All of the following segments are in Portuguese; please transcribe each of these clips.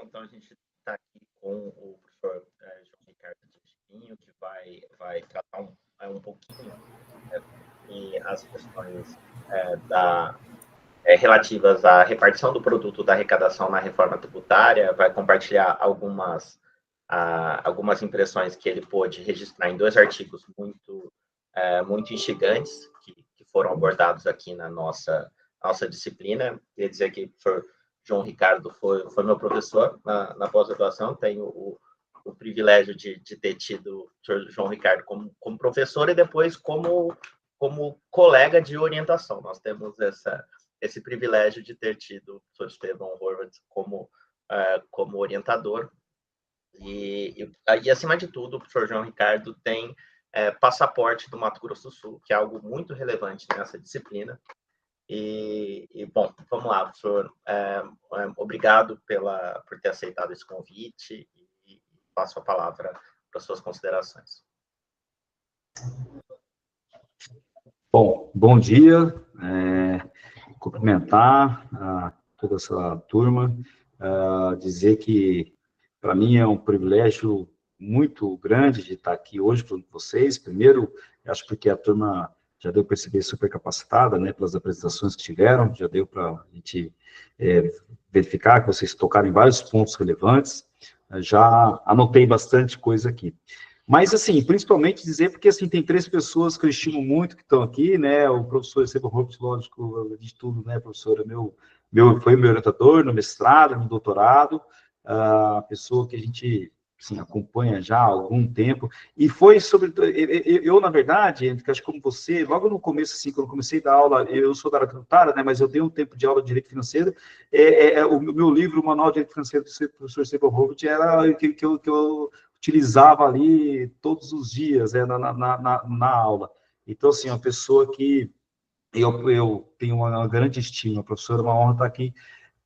Então a gente está aqui com o professor João Ricardo Espinho, que vai tratar um pouquinho e as questões relativas à repartição do produto da arrecadação na reforma tributária, vai compartilhar algumas impressões que ele pôde registrar em 2 artigos muito instigantes, que foram abordados aqui na nossa disciplina. Queria dizer que o professor João Ricardo foi meu professor na pós-graduação, tenho o privilégio de ter tido o professor João Ricardo como professor e depois como colega de orientação. Nós temos esse privilégio de ter tido o professor Estevão Horvath como orientador. E, acima de tudo, o professor João Ricardo tem passaporte do Mato Grosso do Sul, que é algo muito relevante nessa disciplina. Bom, vamos lá, professor. Obrigado por ter aceitado esse convite e passo a palavra para as suas considerações. Bom dia. Cumprimentar toda essa turma, dizer que, para mim, é um privilégio muito grande de estar aqui hoje com vocês. Primeiro, acho porque a turma já deu para perceber super capacitada, né, pelas apresentações que tiveram, já deu para a gente verificar que vocês tocaram em vários pontos relevantes. Já anotei bastante coisa aqui. Mas, assim, principalmente dizer, porque, assim, tem 3 pessoas que eu estimo muito que estão aqui, né, o professor Estevão Horvath, lógico, de tudo, né, professora, foi meu orientador no mestrado, no doutorado, a pessoa que a gente, assim, acompanha já há algum tempo, e foi sobre, eu na verdade, acho que como você, logo no começo, assim, quando eu comecei a dar aula, eu sou da área tributária, né, mas eu dei um tempo de aula de Direito Financeiro, o meu livro, o Manual de Direito Financeiro do professor Estevão Horvath, era que eu utilizava ali todos os dias, na aula. Então, assim, uma pessoa que eu tenho uma grande estima, professor, é uma honra estar aqui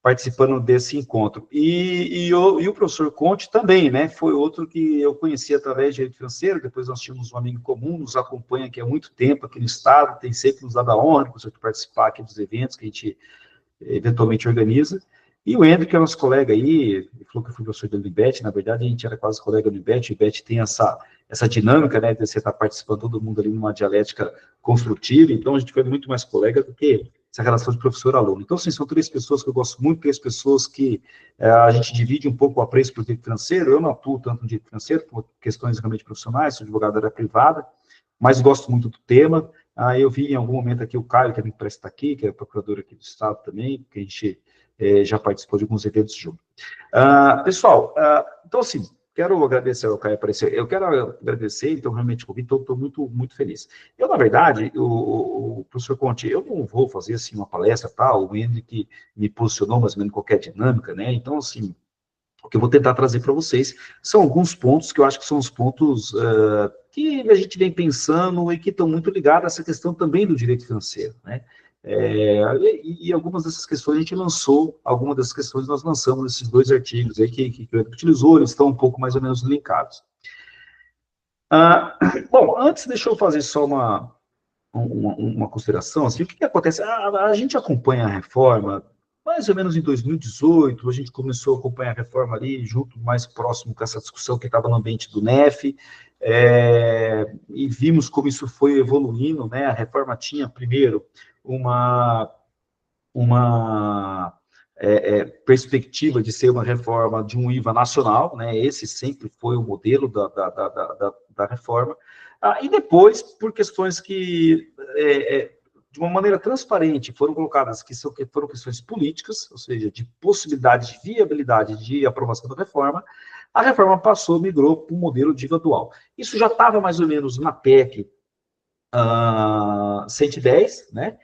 participando desse encontro. E o professor Conte também, né, foi outro que eu conheci através de Direito Financeiro, depois nós tínhamos um amigo comum, nos acompanha aqui há muito tempo, aqui no Estado, tem sempre nos dado a honra, professor, de participar aqui dos eventos que a gente eventualmente organiza. E o Andrew, que é nosso colega aí, ele falou que eu fui professor do Unibet, na verdade a gente era quase colega do Unibet, o Unibet tem essa dinâmica, né, de você estar participando todo mundo ali numa dialética construtiva, então a gente foi muito mais colega do que essa relação de professor-aluno. Então, assim, são 3 pessoas que eu gosto muito, 3 pessoas que a gente divide um pouco o apreço pelo direito financeiro, eu não atuo tanto no direito financeiro, por questões realmente profissionais, sou advogado da área privada, mas gosto muito do tema. Eu vi em algum momento aqui o Caio, que parece estar aqui, que é procurador aqui do Estado também, que a gente já participou de alguns eventos juntos. Pessoal, então, assim, quero agradecer ao Caio aparecer, eu quero agradecer, então, realmente, o convite, estou muito, muito feliz. Eu, na verdade, o professor Conte, eu não vou fazer, assim, uma palestra, o Henrique que me posicionou mais ou menos em qualquer dinâmica, né, então, assim, o que eu vou tentar trazer para vocês são alguns pontos que eu acho que são os pontos que a gente vem pensando e que estão muito ligados a essa questão também do direito financeiro, né? E algumas dessas questões a gente lançou, algumas dessas questões nós lançamos nesses 2 artigos aí que o utilizou, eles estão um pouco mais ou menos linkados. Bom, antes deixa eu fazer só uma consideração, assim, o que acontece? A gente acompanha a reforma, mais ou menos em 2018, a gente começou a acompanhar a reforma ali, junto, mais próximo com essa discussão que estava no ambiente do NEF, e vimos como isso foi evoluindo, né? A reforma tinha, primeiro, uma perspectiva de ser uma reforma de um IVA nacional, né? Esse sempre foi o modelo da reforma, e depois, por questões que, de uma maneira transparente, foram colocadas, que foram questões políticas, ou seja, de possibilidade de viabilidade de aprovação da reforma, a reforma migrou para um modelo de IVA dual. Isso já estava mais ou menos na PEC 110, né?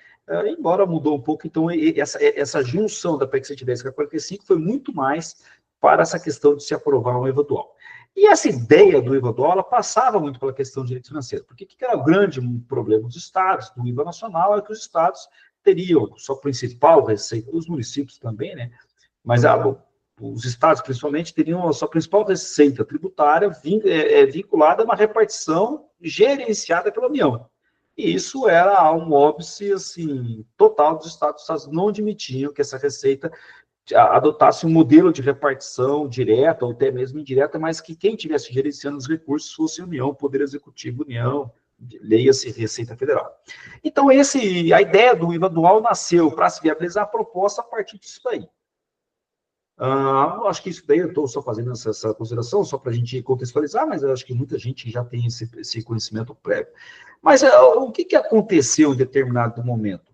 Embora mudou um pouco, então essa junção da PEC 110 com a 45 foi muito mais para essa questão de se aprovar um IVA dual. E essa ideia do IVA dual, ela passava muito pela questão de direito financeiro, porque o que era o grande problema dos estados, do IVA nacional, é que os estados teriam sua principal receita, os municípios também, né? Mas os estados, principalmente, teriam a sua principal receita tributária vinculada a uma repartição gerenciada pela União. E isso era um óbice, assim, total dos estados. Os estados não admitiam que essa receita adotasse um modelo de repartição direta, ou até mesmo indireta, mas que quem estivesse gerenciando os recursos fosse a União, Poder Executivo, União, leia-se Receita Federal. Então, a ideia do IVA dual nasceu para se viabilizar a proposta a partir disso daí. Acho que isso daí, eu estou só fazendo essa consideração, só para a gente contextualizar, mas eu acho que muita gente já tem esse conhecimento prévio. Mas o que aconteceu em determinado momento?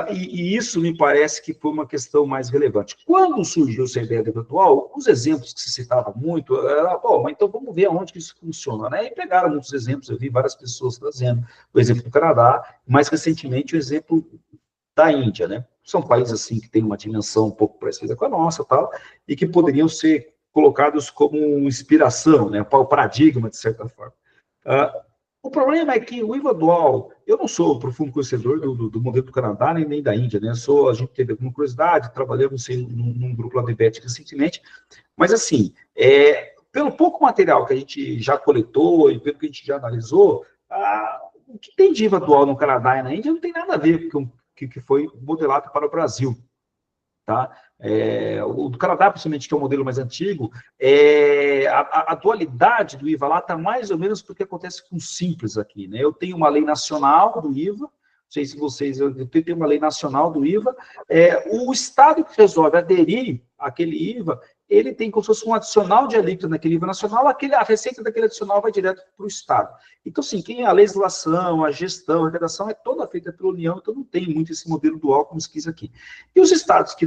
E isso me parece que foi uma questão mais relevante. Quando surgiu essa ideia do IVA dual, os exemplos que se citavam muito, era, bom, então vamos ver aonde que isso funciona, né? E pegaram muitos exemplos, eu vi várias pessoas trazendo o exemplo do Canadá, mais recentemente o exemplo da Índia, né? São países, assim, que têm uma dimensão um pouco parecida com a nossa, tal, e que poderiam ser colocados como inspiração, né? O paradigma, de certa forma. O problema é que o IVA dual, eu não sou profundo conhecedor do modelo do Canadá, nem da Índia, né? A gente teve alguma curiosidade, trabalhamos num grupo lá do IBET recentemente, mas, assim, pelo pouco material que a gente já coletou e pelo que a gente já analisou, o que tem de IVA dual no Canadá e na Índia não tem nada a ver com que foi modelado para o Brasil. Tá? O do Canadá, principalmente, que é o modelo mais antigo, a dualidade do IVA lá está mais ou menos porque acontece com o simples aqui. Né? Eu tenho uma lei nacional do IVA, não sei se vocês... Eu tenho uma lei nacional do IVA, o Estado que resolve aderir àquele IVA, ele tem como se fosse um adicional de alíquota naquele IVA nacional, a receita daquele adicional vai direto para o Estado. Então, assim, a legislação, a gestão, a arrecadação é toda feita pela União, então não tem muito esse modelo dual como se quis aqui. E os estados que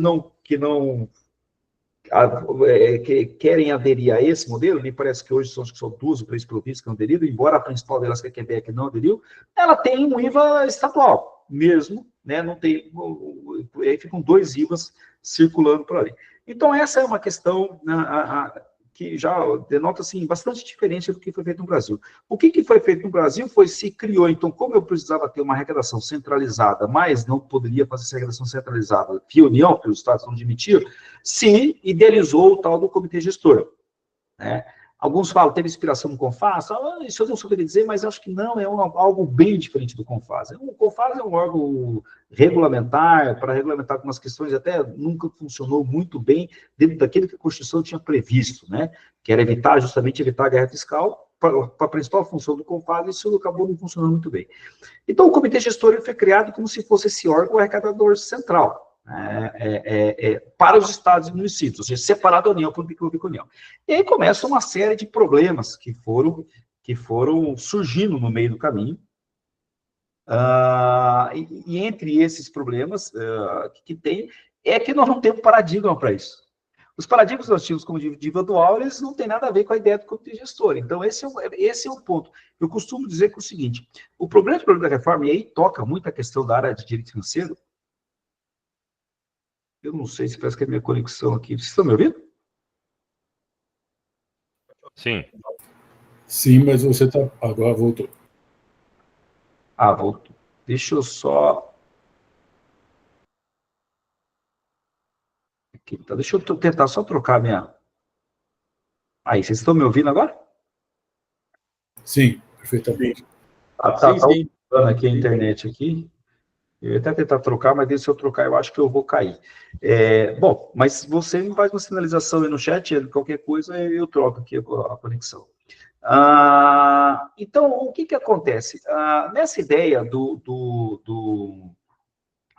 querem aderir a esse modelo, me parece que hoje são 2 ou 3 províncias que não aderiram, embora a principal delas, que é Quebec, não aderiu, ela tem um IVA estadual, mesmo, né, não tem, aí ficam 2 IVAs circulando por ali. Então, essa é uma questão que já denota, assim, bastante diferente do que foi feito no Brasil. O que foi feito no Brasil se criou, então, como eu precisava ter uma arrecadação centralizada, mas não poderia fazer essa arrecadação centralizada via União, porque os estados não admitiam, se idealizou o tal do comitê gestor, né? Alguns falam, teve inspiração no CONFAS, isso eu não souberia dizer, mas acho que não, algo bem diferente do CONFAS. O CONFAS é um órgão regulamentar, para regulamentar algumas questões, até nunca funcionou muito bem dentro daquilo que a Constituição tinha previsto, né? Que era justamente evitar a guerra fiscal, para a principal função do CONFAS, isso acabou não funcionando muito bem. Então, o comitê gestor foi criado como se fosse esse órgão arrecadador central, para os estados e municípios, ou seja, separado da União, pública e União. E aí começa uma série de problemas que foram surgindo no meio do caminho, e entre esses problemas que tem, é que nós não temos paradigma para isso. Os paradigmas nós tínhamos como de IVA dual, eles não têm nada a ver com a ideia do comitê gestor. Então, esse é o ponto. Eu costumo dizer que é o seguinte, o problema da reforma, e aí toca muito a questão da área de direito financeiro. Eu não sei se parece que é a minha conexão aqui. Vocês estão me ouvindo? Sim. Sim, mas você está... Agora voltou. Voltou. Deixa eu só... Aqui, tá. Deixa eu tentar só trocar a minha... Aí, vocês estão me ouvindo agora? Sim, perfeitamente. Tá usando aqui a internet aqui. Eu ia até tentar trocar, mas se eu trocar, eu acho que eu vou cair. Bom, mas você me faz uma sinalização aí no chat, qualquer coisa, eu troco aqui a conexão. Então, o que acontece? Nessa ideia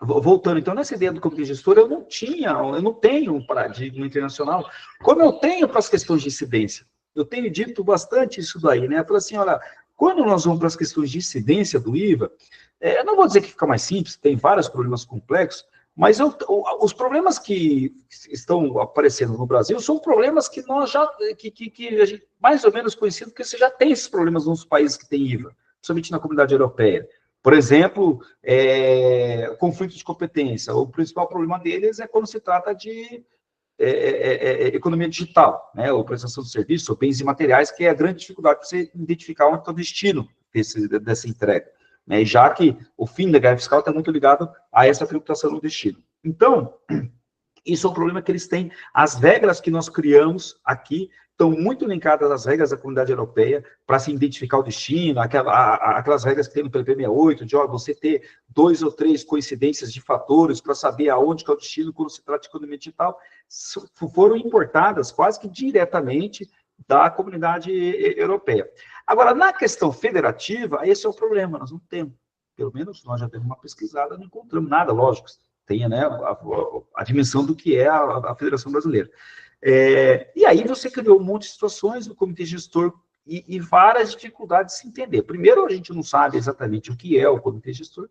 voltando, então, nessa ideia do comitê gestor, eu não tenho um paradigma internacional, como eu tenho para as questões de incidência. Eu tenho dito bastante isso daí, né? Eu falo assim, olha, quando nós vamos para as questões de incidência do IVA, eu não vou dizer que fica mais simples, tem vários problemas complexos, mas os problemas que estão aparecendo no Brasil são problemas que nós já, que a gente, mais ou menos conhecido, que você já tem esses problemas nos países que têm IVA, principalmente na comunidade europeia. Por exemplo, conflito de competência. O principal problema deles é quando se trata de economia digital, né, ou prestação de serviços, ou bens e materiais, que é a grande dificuldade para você identificar onde está o destino dessa entrega, né, já que o fim da guerra fiscal está muito ligado a essa tributação no destino. Então, isso é um problema que eles têm, as regras que nós criamos aqui, estão muito linkadas às regras da Comunidade Europeia para se identificar o destino, aquelas regras que tem no PLP 68, de você ter 2 ou 3 coincidências de fatores para saber aonde que é o destino quando se trata de economia digital, foram importadas quase que diretamente da Comunidade Europeia. Agora, na questão federativa, esse é o problema, nós não temos. Pelo menos nós já temos uma pesquisada, não encontramos nada, lógico, tenha, né, a dimensão do que é a Federação Brasileira. E aí você criou um monte de situações no comitê gestor e várias dificuldades de se entender. Primeiro, a gente não sabe exatamente o que é o comitê gestor.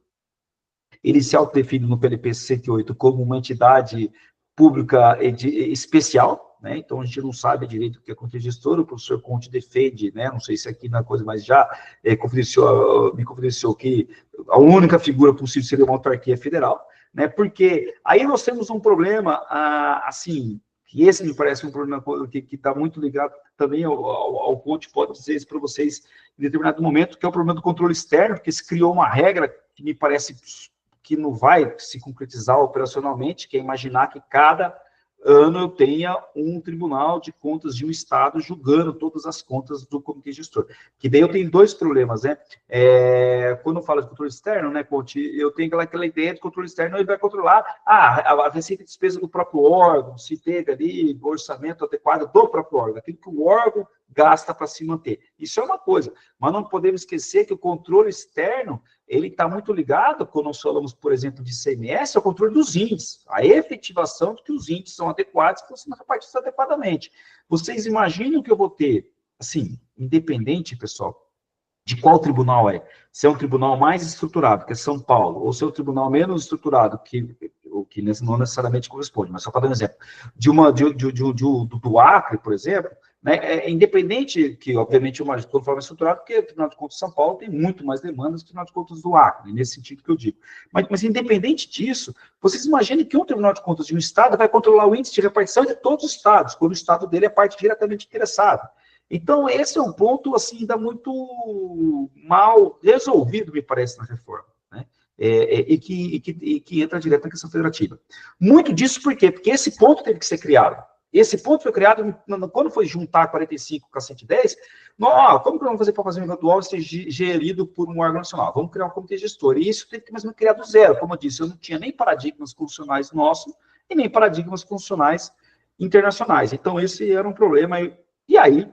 Ele se autodefine no PLP 68 como uma entidade pública especial, né? Então a gente não sabe direito o que é comitê gestor, o professor Conte defende, né? Não sei se aqui na coisa, mas já me confidenciou que a única figura possível seria uma autarquia federal, né? Porque aí nós temos um problema, assim, que esse me parece um problema que está muito ligado também ao Conte, pode dizer isso para vocês em determinado momento, que é o problema do controle externo, porque se criou uma regra que me parece que não vai se concretizar operacionalmente, que é imaginar que cada ano eu tenha um tribunal de contas de um estado julgando todas as contas do comitê gestor. Que daí eu tenho 2 problemas, né? Quando eu falo de controle externo, né, Conte, eu tenho aquela ideia de controle externo, ele vai controlar a receita e despesa do próprio órgão, se teve ali o orçamento adequado do próprio órgão, aquilo que o órgão gasta para se manter. Isso é uma coisa, mas não podemos esquecer que o controle externo ele está muito ligado, quando nós falamos, por exemplo, de ICMS, ao controle dos índices, a efetivação de que os índices são adequados e que são repartidos adequadamente. Vocês imaginam que eu vou ter, assim, independente, pessoal, de qual tribunal é, se é um tribunal mais estruturado, que é São Paulo, ou se é um tribunal menos estruturado, o que não necessariamente corresponde, mas só para dar um exemplo, do Acre, por exemplo, né, independente que, obviamente, o mais conforme estruturado, porque o Tribunal de Contas de São Paulo tem muito mais demandas que o Tribunal de Contas do Acre, nesse sentido que eu digo. Mas independente disso, vocês imaginem que um Tribunal de Contas de um Estado vai controlar o índice de repartição de todos os Estados, quando o Estado dele é parte diretamente interessada. Então, esse é um ponto, assim, ainda muito mal resolvido, me parece, na reforma, né? E que entra direto na questão federativa. Muito disso por quê? Porque esse ponto teve que ser criado. Esse ponto foi criado quando foi juntar 45 com a 110. Como que vamos fazer para fazer um eventual ser gerido por um órgão nacional? Vamos criar um comitê gestor. E isso teve que mais criar do zero. Como eu disse, eu não tinha nem paradigmas constitucionais nossos e nem paradigmas constitucionais internacionais. Então, esse era um problema. E aí,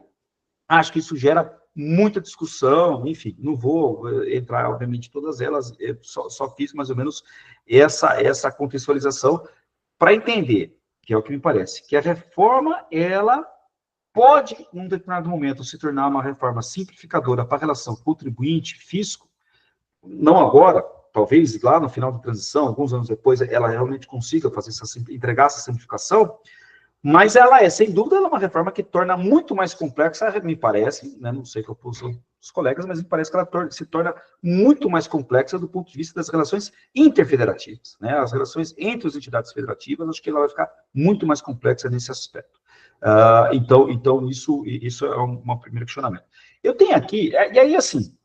acho que isso gera muita discussão, enfim, não vou entrar, obviamente, em todas elas, só fiz mais ou menos essa contextualização para entender, que é o que me parece, que a reforma, ela pode, num determinado momento, se tornar uma reforma simplificadora para a relação contribuinte-fisco, não agora, talvez lá no final da transição, alguns anos depois, ela realmente consiga entregar essa simplificação, mas ela sem dúvida, ela é uma reforma que torna muito mais complexa, me parece, né, não sei o que eu posso os colegas, mas me parece que ela se torna muito mais complexa do ponto de vista das relações interfederativas, né, as relações entre as entidades federativas, acho que ela vai ficar muito mais complexa nesse aspecto. Então isso é um primeiro questionamento. Eu tenho aqui, e aí assim,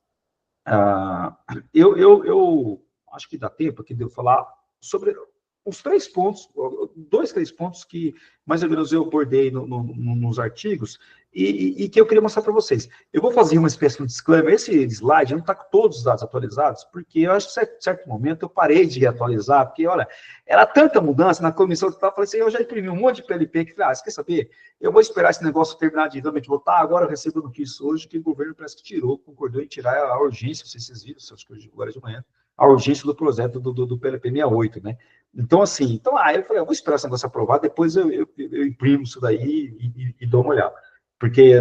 eu acho que dá tempo aqui de eu falar sobre os 3 pontos, 2, 3 pontos que mais ou menos eu abordei nos artigos e que eu queria mostrar para vocês. Eu vou fazer uma espécie de disclaimer. Esse slide não está com todos os dados atualizados, porque eu acho que em certo momento eu parei de atualizar, porque, olha, era tanta mudança na comissão que eu falei assim, eu já imprimi um monte de PLP, que falei, você quer saber? Eu vou esperar esse negócio terminar de realmente votar, agora eu recebo notícia hoje que o governo parece que concordou em tirar a urgência, não sei se vocês viram, acho que agora de manhã, a urgência do projeto do PLP 68, né? Então, assim, eu falei, eu vou esperar esse negócio aprovado, depois eu imprimo isso daí e dou uma olhada. Porque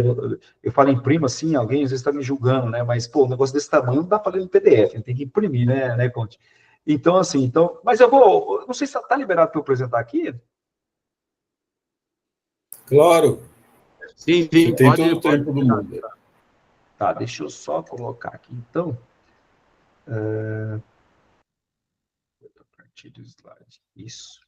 eu falo imprimo assim, alguém às vezes está me julgando, né? Mas, pô, um negócio desse tamanho não dá para ler em PDF, tem que imprimir, né, Conte? Então, assim, mas eu vou, não sei se está liberado para eu apresentar aqui. Claro. Sim, Você tem todo o pode tempo do mundo. Tá, deixa eu só colocar aqui, então. A partir do slide. Isso.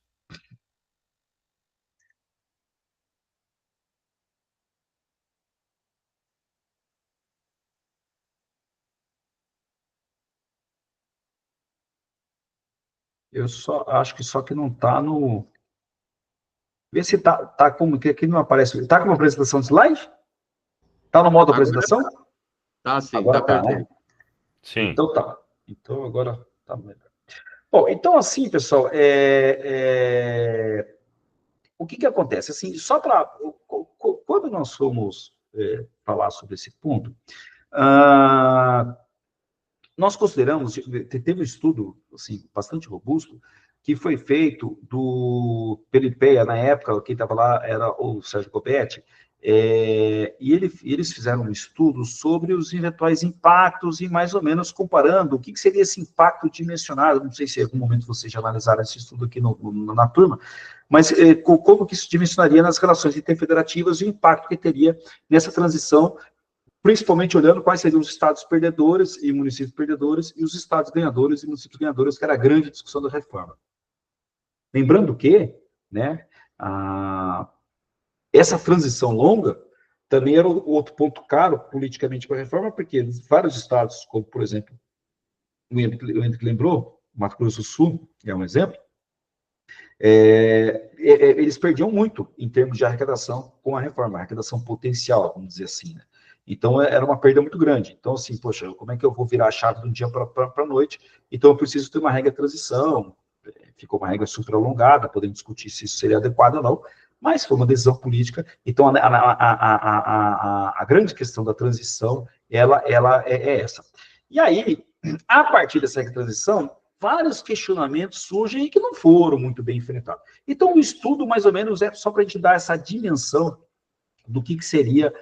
Eu só acho que não está no. Vê se tá como que aqui não aparece. Tá com uma apresentação de slide? Tá no modo apresentação? Tá sim, agora tá né? Sim. Então tá. Então agora tá melhor. Bom, então assim, pessoal, o que acontece? Assim, só para quando nós fomos falar sobre esse ponto, nós consideramos, teve um estudo assim, bastante robusto, que foi feito pelo IPEA, na época, quem estava lá era o Sérgio Gobetti, e eles fizeram um estudo sobre os eventuais impactos e mais ou menos comparando o que seria esse impacto dimensionado, não sei se em algum momento vocês já analisaram esse estudo aqui na turma, mas como que isso dimensionaria nas relações interfederativas e o impacto que teria nessa transição, principalmente olhando quais seriam os estados perdedores e municípios perdedores e os estados ganhadores e municípios ganhadores, que era a grande discussão da reforma. Lembrando que, né, essa transição longa também era o outro ponto caro politicamente para a reforma, porque vários estados, como, por exemplo, o Henrique lembrou, Mato Grosso do Sul, é um exemplo, eles perdiam muito em termos de arrecadação com a reforma, arrecadação potencial, vamos dizer assim, né? Então, era uma perda muito grande. Então, assim, poxa, como é que eu vou virar a chave de um dia para a noite? Então, eu preciso ter uma regra de transição. Ficou uma regra super alongada, podemos discutir se isso seria adequado ou não, mas foi uma decisão política. Então, a grande questão da transição, ela é essa. E aí, a partir dessa regra de transição, vários questionamentos surgem que não foram muito bem enfrentados. Então, o estudo, mais ou menos, é só para a gente dar essa dimensão do que seria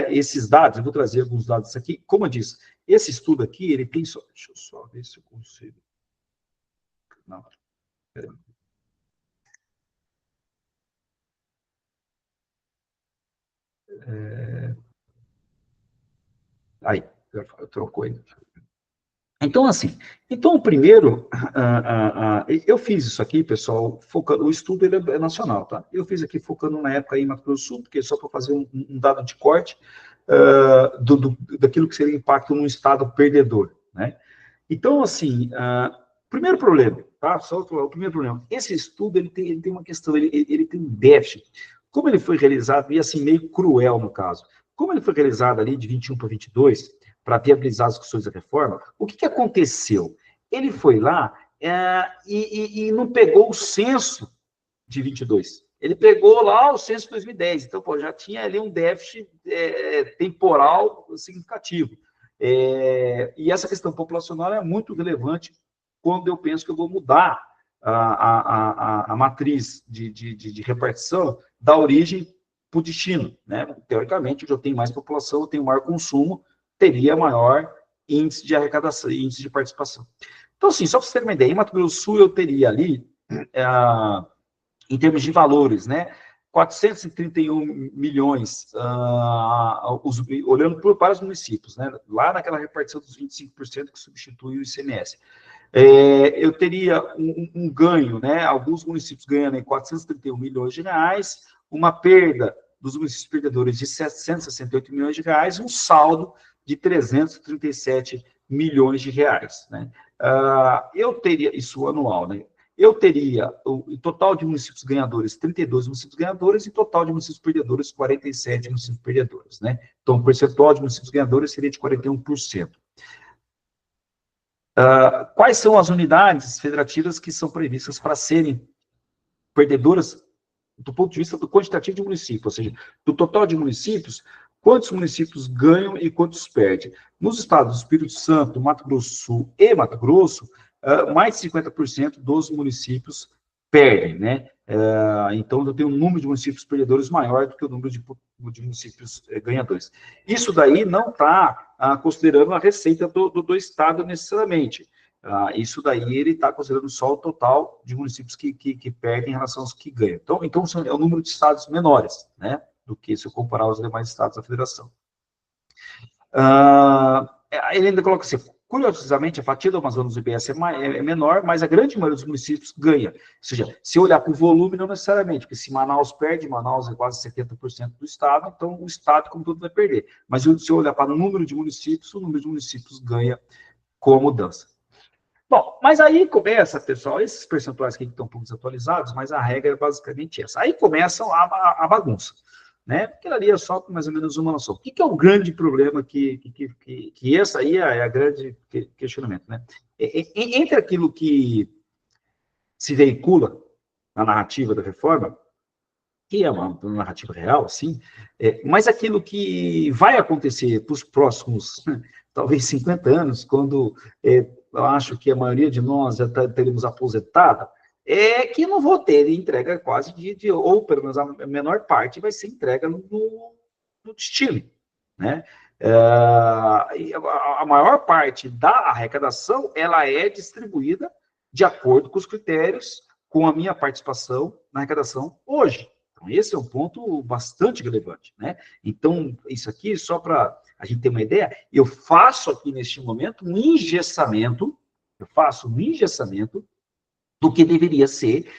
esses dados. Eu vou trazer alguns dados aqui. Como eu disse, esse estudo aqui, ele tem só... Deixa eu só ver se eu consigo... Não, peraí. Aí, trocou aí. Então, assim, o primeiro, eu fiz isso aqui, pessoal, focando, o estudo ele é nacional, tá? Eu fiz aqui focando na época aí em Mato Grosso do Sul, porque só para fazer um dado de corte daquilo que seria impacto num estado perdedor, né? Então, assim, primeiro problema, tá? Só o primeiro problema, esse estudo, ele tem uma questão, ele tem um déficit. Como ele foi realizado, e assim, meio cruel no caso, como ele foi realizado ali de 21 para 22, para viabilizar as discussões da reforma, o que aconteceu? Ele foi lá e não pegou o censo de 22. Ele pegou lá o censo de 2010. Então, pô, já tinha ali um déficit temporal significativo. E essa questão populacional é muito relevante quando eu penso que eu vou mudar a matriz de repartição da origem para o destino, né? Teoricamente, onde eu tenho mais população, eu tenho maior consumo, teria maior índice de arrecadação, índice de participação. Então, assim, só para você ter uma ideia, em Mato Grosso do Sul eu teria ali, em termos de valores, né, 431 milhões, olhando para os municípios, né, lá naquela repartição dos 25% que substitui o ICMS. Eu teria um ganho, né, alguns municípios ganhando em 431 milhões de reais, uma perda dos municípios perdedores de 768 milhões de reais, um saldo de 337 milhões de reais, né? Eu teria, isso anual, né? Eu teria o total de municípios ganhadores, 32 municípios ganhadores, e total de municípios perdedores, 47 municípios perdedores, né? Então, o percentual de municípios ganhadores seria de 41%. Quais são as unidades federativas que são previstas para serem perdedoras do ponto de vista do quantitativo de municípios, ou seja, do total de municípios, quantos municípios ganham e quantos perdem? Nos estados do Espírito Santo, Mato Grosso do Sul e Mato Grosso, mais de 50% dos municípios perdem, né? Então, eu tenho um número de municípios perdedores maior do que o número de municípios ganhadores. Isso daí não está considerando a receita do estado necessariamente. Isso daí ele está considerando só o total de municípios que perdem em relação aos que ganham. Então é o número de estados menores, né, do que se eu comparar os demais estados da federação. Ele ainda coloca assim, curiosamente, a fatia do Amazonas do IBS é menor, mas a grande maioria dos municípios ganha. Ou seja, se olhar para o volume, não necessariamente, porque se Manaus perde, Manaus é quase 70% do estado, então o estado, como tudo, vai perder. Mas se eu olhar para o número de municípios, o número de municípios ganha com a mudança. Bom, mas aí começa, pessoal, esses percentuais aqui que estão um pouco desatualizados, mas a regra é basicamente essa. Aí começa a bagunça, né? Porque ali é só mais ou menos uma noção. O que é o grande problema que essa aí é a grande questionamento, né? Entre aquilo que se veicula na narrativa da reforma, que é uma narrativa real, sim, mas aquilo que vai acontecer para os próximos, talvez 50 anos, quando eu acho que a maioria de nós já teremos aposentado, é que não vou ter entrega quase ou pelo menos a menor parte vai ser entrega no destino, né? A maior parte da arrecadação, ela é distribuída de acordo com os critérios, com a minha participação na arrecadação hoje. Então, esse é um ponto bastante relevante, né? Então, isso aqui, só para a gente ter uma ideia, eu faço aqui, neste momento, um engessamento do que deveria ser.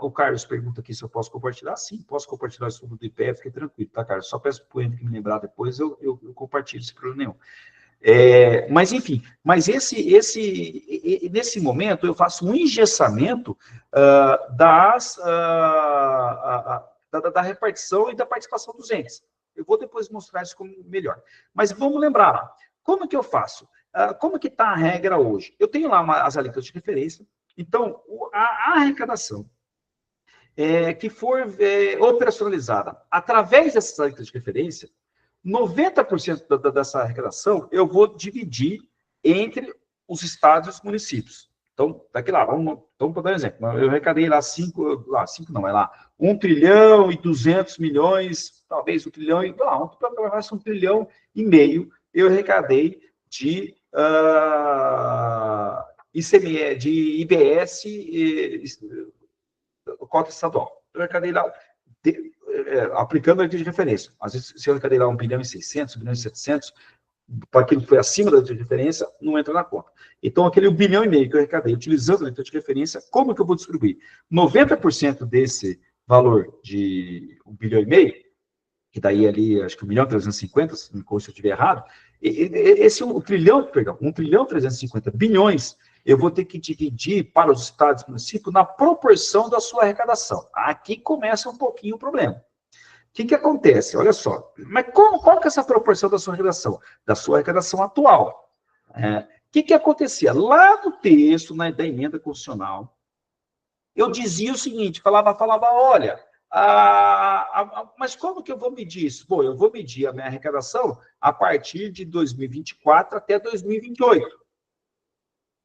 O Carlos pergunta aqui se eu posso compartilhar. Sim, posso compartilhar o estudo do IPE, fique tranquilo, tá, Carlos? Só peço para o Henrique me lembrar depois, eu compartilho, sem problema nenhum. Mas, enfim, nesse momento eu faço um engessamento da repartição e da participação dos entes. Eu vou depois mostrar isso como melhor. Mas vamos lembrar, como que eu faço? Como que está a regra hoje? Eu tenho lá as alíquotas de referência, então a arrecadação que for operacionalizada através dessas alíquotas de referência, 90% dessa arrecadação eu vou dividir entre os estados e os municípios. Então, daqui lá, vamos dar um exemplo. Eu arrecadei lá 1 trilhão e 200 milhões, talvez 1 trilhão e... Não, 1 trilhão e meio eu arrecadei de ICMS, de IBS, cota estadual. Eu arrecadei lá... aplicando a de referência. Às vezes, se eu arrecadei lá 1 bilhão e 600, 1 bilhão e 700, para aquilo que foi acima da de referência, não entra na conta. Então, aquele 1 bilhão e meio que eu arrecadei utilizando a de referência, como que eu vou distribuir? 90% desse valor de 1 bilhão e meio, que daí ali, acho que 1 bilhão e 350, se me corrija se eu estiver errado, esse 1 trilhão 350 bilhões, eu vou ter que dividir para os estados e municípios na proporção da sua arrecadação. Aqui começa um pouquinho o problema. O que acontece? Olha só, mas qual que é essa proporção da sua arrecadação? Da sua arrecadação atual. O que acontecia? Lá no texto, da emenda constitucional, eu dizia o seguinte, falava, olha, mas como que eu vou medir isso? Bom, eu vou medir a minha arrecadação a partir de 2024 até 2028.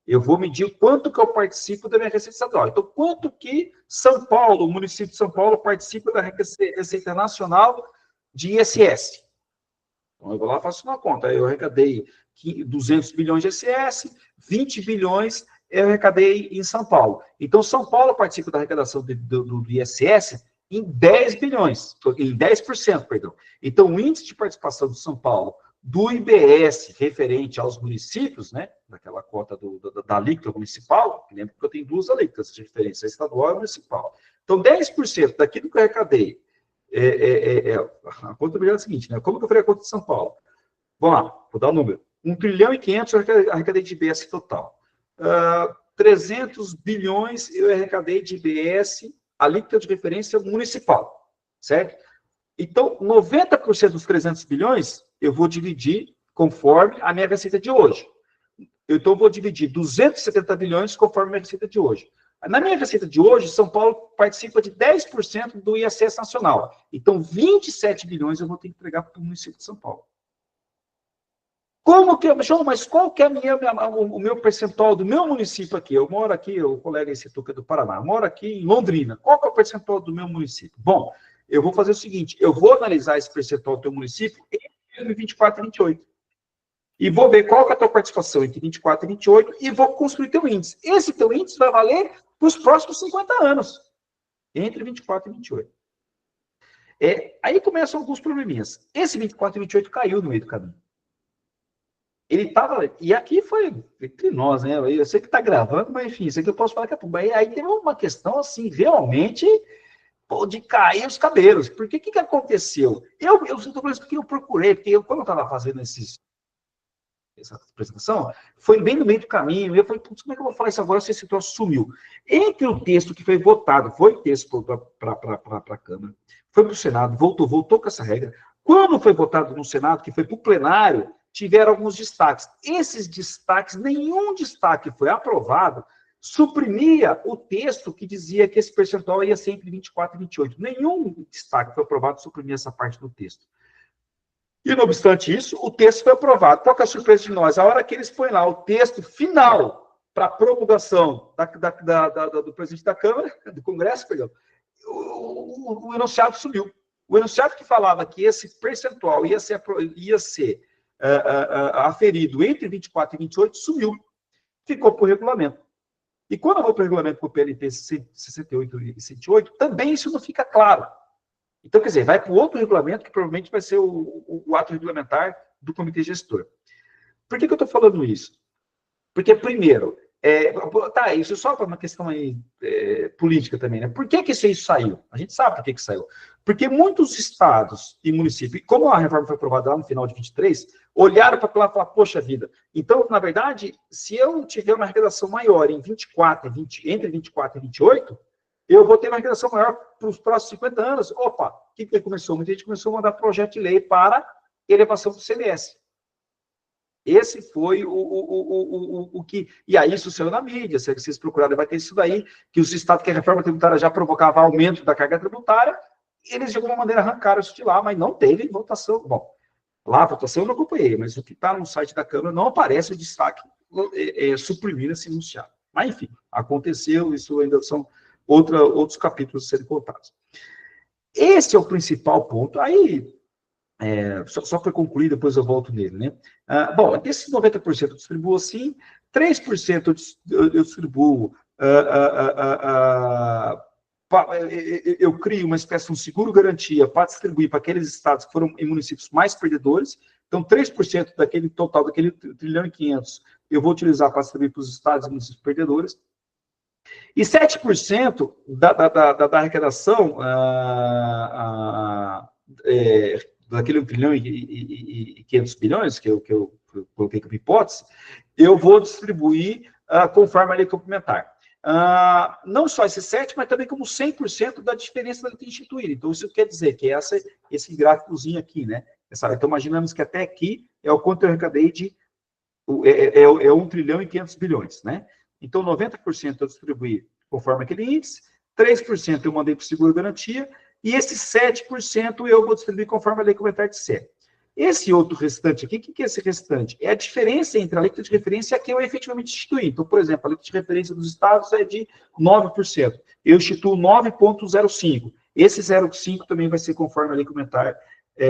Eu vou medir o quanto que eu participo da minha Receita Estadual. Então, quanto que São Paulo, o município de São Paulo, participa da Receita Nacional de ISS? Então, eu vou lá e faço uma conta. Eu arrecadei 200 bilhões de ISS, 20 bilhões eu arrecadei em São Paulo. Então, São Paulo participa da arrecadação do ISS em 10 bilhões, em 10%, perdão. Então, o índice de participação de São Paulo do IBS referente aos municípios, né, daquela cota da alíquota municipal, que lembra que eu tenho duas alíquotas de referência, estadual e municipal. Então, 10% daquilo que eu arrecadei, a conta é a seguinte, né, como que eu falei a conta de São Paulo? Vamos lá, vou dar o número. 1 trilhão e 500 eu arrecadei de IBS total. 300 bilhões eu arrecadei de IBS, alíquota de referência municipal, certo? Então, 90% dos 300 bilhões eu vou dividir conforme a minha receita de hoje. Então, eu vou dividir 270 bilhões conforme a minha receita de hoje. Na minha receita de hoje, São Paulo participa de 10% do ISS nacional. Então, 27 bilhões eu vou ter que entregar para o município de São Paulo. João, mas qual que é o meu percentual do meu município aqui? Eu moro aqui, o colega esse que é do Paraná, eu moro aqui em Londrina. Qual que é o percentual do meu município? Bom, eu vou fazer o seguinte, eu vou analisar esse percentual do teu município entre 2024 e 2028. E vou ver qual que é a tua participação entre 24 e 28 e vou construir teu índice. Esse teu índice vai valer para os próximos 50 anos, entre 24 e 28. Aí começam alguns probleminhas. Esse 24 e 28 caiu no meio do caminho. Ele estava... E aqui foi entre nós, né? Eu sei que está gravando, mas enfim, isso aqui eu posso falar que é tudo. Aí teve uma questão, assim, realmente... de cair os cabelos. Porque o que aconteceu? Eu estou falando isso porque eu procurei, porque quando eu estava fazendo esses... essa apresentação, foi bem no meio do caminho, e eu falei, putz, como é que eu vou falar isso agora se esse troço sumiu? Entre o texto que foi votado, foi texto para a Câmara, foi para o Senado, voltou com essa regra. Quando foi votado no Senado, que foi para o plenário, tiveram alguns destaques. Esses destaques, nenhum destaque foi aprovado, suprimia o texto que dizia que esse percentual ia ser entre 24 e 28. Nenhum destaque foi aprovado, suprimia essa parte do texto. E, não obstante isso, o texto foi aprovado. Qual que é a surpresa de nós? A hora que eles põem lá o texto final para promulgação do presidente da Câmara, do Congresso, perdão, o enunciado sumiu. O enunciado que falava que esse percentual ia ser aferido entre 24 e 28 sumiu. Ficou para o regulamento. E quando eu vou para o regulamento para o PLT 68 e 108, também isso não fica claro. Então, quer dizer, vai para o outro regulamento, que provavelmente vai ser o ato regulamentar do comitê gestor. Por que eu estou falando isso? Porque, primeiro, isso é só uma questão aí, política também, né? Por que isso saiu? A gente sabe por que saiu. Porque muitos estados e municípios, como a reforma foi aprovada lá no final de 23, olharam para lá e falaram, poxa vida, então, na verdade, se eu tiver uma arrecadação maior em entre 24 e 28, eu vou ter uma arrecadação maior para os próximos 50 anos. Opa, o que começou? Muita gente começou a mandar projeto de lei para elevação do CMS. Esse foi o que... E aí isso saiu na mídia, se vocês procurarem, vai ter isso daí, que os estados que a reforma tributária já provocava aumento da carga tributária, eles de alguma maneira arrancaram isso de lá, mas não teve votação. Bom, lá a votação eu não acompanhei, mas o que está no site da Câmara não aparece o destaque suprimir esse enunciado. Mas, enfim, aconteceu, isso ainda são outros capítulos a serem contados. Esse é o principal ponto. Aí, só para concluir, depois eu volto nele, né? Bom, desses 90% eu distribuo assim, 3% eu distribuo, eu crio uma espécie de um seguro-garantia para distribuir para aqueles estados que foram em municípios mais perdedores. Então, 3% daquele total, daquele 1,5 trilhão, eu vou utilizar para distribuir para os estados e municípios perdedores. E 7% da arrecadação daquele 1,5 trilhão que eu coloquei como hipótese, eu vou distribuir conforme a lei complementar. Não só esse 7%, mas também como 100% da diferença da lei instituída. Então, isso quer dizer que esse gráficozinho aqui, né? Então, imaginamos que até aqui é o quanto eu arrecadei de... É 1 trilhão e 500 bilhões, né? Então, 90% eu distribuí conforme aquele índice, 3% eu mandei para o seguro-garantia, e esse 7% eu vou distribuir conforme a lei complementar disser. Esse outro restante aqui, o que é esse restante? É a diferença entre a alíquota de referência e a que eu efetivamente instituí. Então, por exemplo, a alíquota de referência dos estados é de 9%. Eu instituo 9,05%. Esse 0,5% também vai ser conforme a lei complementar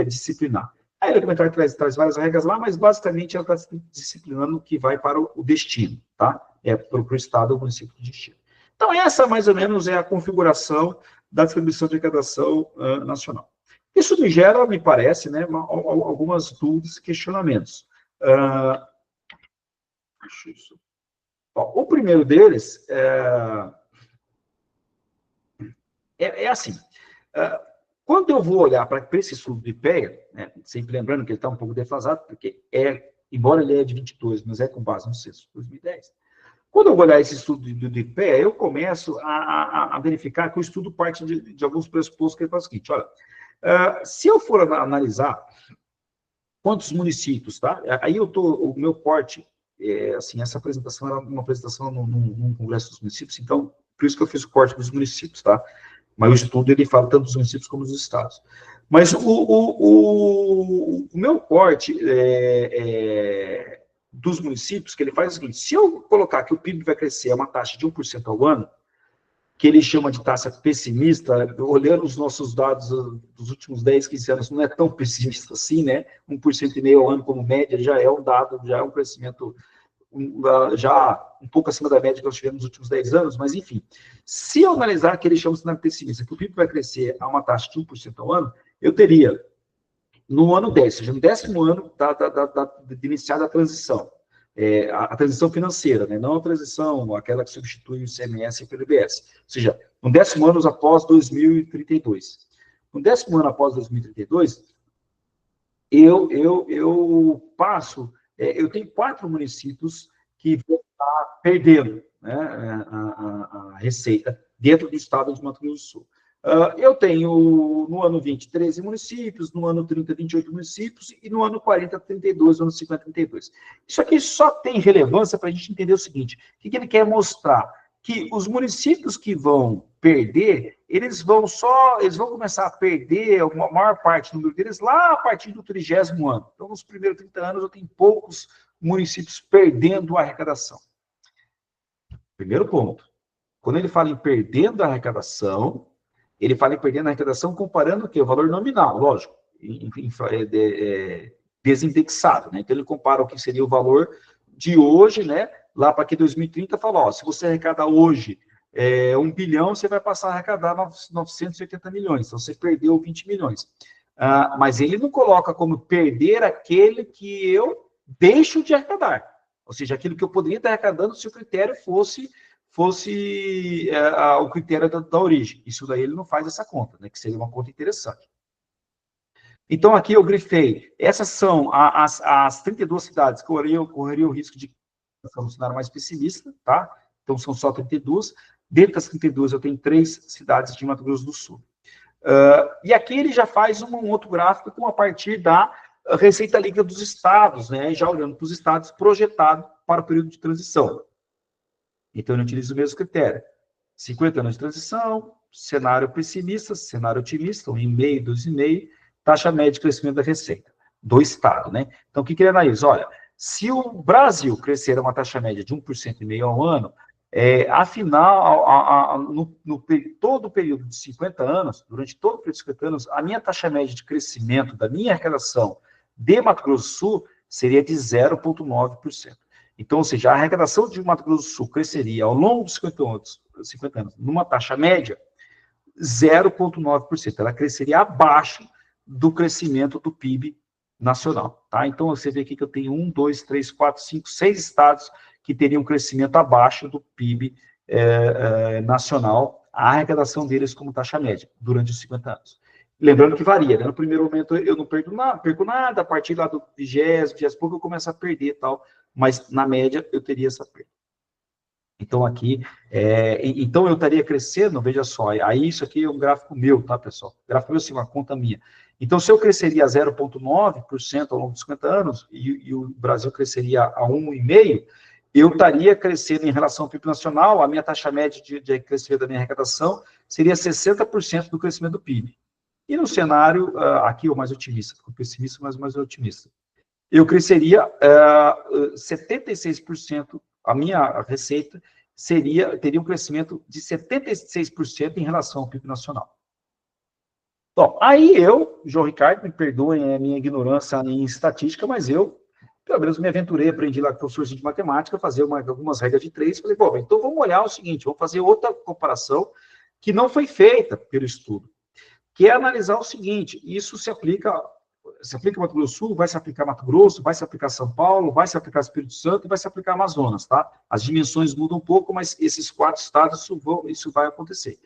disciplinar. A lei complementar traz várias regras lá, mas basicamente ela está disciplinando o que vai para o destino, tá? Para o estado ou município de destino. Então, essa mais ou menos é a configuração da distribuição de arrecadação nacional. Isso me gera, me parece, né, algumas dúvidas e questionamentos. O primeiro deles é assim. Quando eu vou olhar para esse estudo do IPEA, né, sempre lembrando que ele está um pouco defasado, porque embora ele é de 22, mas é com base no censo de 2010. Quando eu vou olhar esse estudo do IPEA, eu começo a verificar que o estudo parte de alguns pressupostos que ele faz o seguinte, olha, se eu for analisar quantos municípios, tá? Aí o meu corte, assim, essa apresentação era uma apresentação num congresso dos municípios, então, por isso que eu fiz o corte dos municípios, tá? Mas o estudo, ele fala tanto dos municípios como dos estados. Mas o meu corte dos municípios, que ele faz o seguinte, se eu colocar que o PIB vai crescer a uma taxa de 1% ao ano, que ele chama de taxa pessimista, olhando os nossos dados dos últimos 10, 15 anos, não é tão pessimista assim, né? 1,5% ao ano como média já é um dado, já é um crescimento já um pouco acima da média que nós tivemos nos últimos 10 anos, mas enfim, se eu analisar que ele chama de cenário pessimista, que o PIB vai crescer a uma taxa de 1% ao ano, eu teria, no ano 10, ou seja, no 10º ano de iniciada a transição, a transição financeira, né? Não a transição, aquela que substitui o ICMS e o PLBS, ou seja, no 10º ano após 2032. No 10º ano após 2032, eu passo eu tenho 4 municípios que vão estar perdendo, né, a receita dentro do estado de Mato Grosso do Sul. Eu tenho, no ano 20, 13 municípios, no ano 30, 28 municípios, e no ano 40, 32, no ano 50, 32. Isso aqui só tem relevância para a gente entender o seguinte: o que ele quer mostrar? Que os municípios que vão perder, eles vão começar a perder a maior parte do número deles lá a partir do 30º ano. Então, nos primeiros 30 anos, eu tenho poucos municípios perdendo a arrecadação. Primeiro ponto. Quando ele fala em perdendo a arrecadação, ele fala em perdendo a arrecadação comparando o quê? O valor nominal, lógico, desindexado, né? Então, ele compara o que seria o valor de hoje, né? Lá para que 2030 fala, ó, se você arrecadar hoje 1 bilhão, você vai passar a arrecadar 980 milhões, então você perdeu 20 milhões. Mas ele não coloca como perder aquele que eu deixo de arrecadar, ou seja, aquilo que eu poderia estar arrecadando se o critério fosse o critério da origem. Isso daí ele não faz essa conta, né, que seria uma conta interessante. Então, aqui eu grifei, essas são as 32 cidades que correria o risco de um cenário mais pessimista, tá? Então, são só 32. Dentro das 32, eu tenho 3 cidades de Mato Grosso do Sul. E aqui ele já faz um outro gráfico com a partir da receita líquida dos estados, né? Já olhando para os estados projetado para o período de transição. Então, ele utiliza o mesmo critério. 50 anos de transição, cenário pessimista, cenário otimista, 1,5, 2,5, taxa média de crescimento da receita do estado, né? Então, o que ele analisa? Olha, se o Brasil crescer a uma taxa média de 1,5% ao ano, afinal, todo o período de 50 anos, durante todo o período de 50 anos, a minha taxa média de crescimento da minha arrecadação de Mato Grosso do Sul seria de 0,9%. Então, ou seja, a arrecadação de Mato Grosso do Sul cresceria ao longo dos 50 anos, numa taxa média, 0,9%. Ela cresceria abaixo do crescimento do PIB nacional. Tá? Então, você vê aqui que eu tenho 1, 2, 3, 4, 5, 6 estados que teriam um crescimento abaixo do PIB nacional, a arrecadação deles como taxa média, durante os 50 anos. Lembrando que varia, né? No primeiro momento eu não perco nada, a partir lá do 20º, pouco eu começo a perder e tal, mas na média eu teria essa perda. Então aqui, então eu estaria crescendo, veja só, aí isso aqui é um gráfico meu, tá, pessoal? Gráfico meu, assim, uma conta minha. Então, se eu cresceria 0,9% ao longo dos 50 anos, e o Brasil cresceria a 1,5%, eu estaria crescendo em relação ao PIB nacional, a minha taxa média de crescimento da minha arrecadação seria 60% do crescimento do PIB. E no cenário, aqui o mais otimista, ficou pessimista, mas mais otimista. Eu cresceria 76%, a minha receita teria um crescimento de 76% em relação ao PIB nacional. Bom, aí João Ricardo, me perdoem a minha ignorância em estatística, mas pelo menos me aventurei, aprendi lá com o professor de matemática, fazer algumas regras de 3, falei, bom, então vamos olhar o seguinte, vamos fazer outra comparação que não foi feita pelo estudo, que é analisar o seguinte, isso se aplica a Mato Grosso do Sul, vai se aplicar a Mato Grosso, vai se aplicar a São Paulo, vai se aplicar a Espírito Santo e vai se aplicar a Amazonas, tá? As dimensões mudam um pouco, mas esses 4 estados, isso vai acontecer.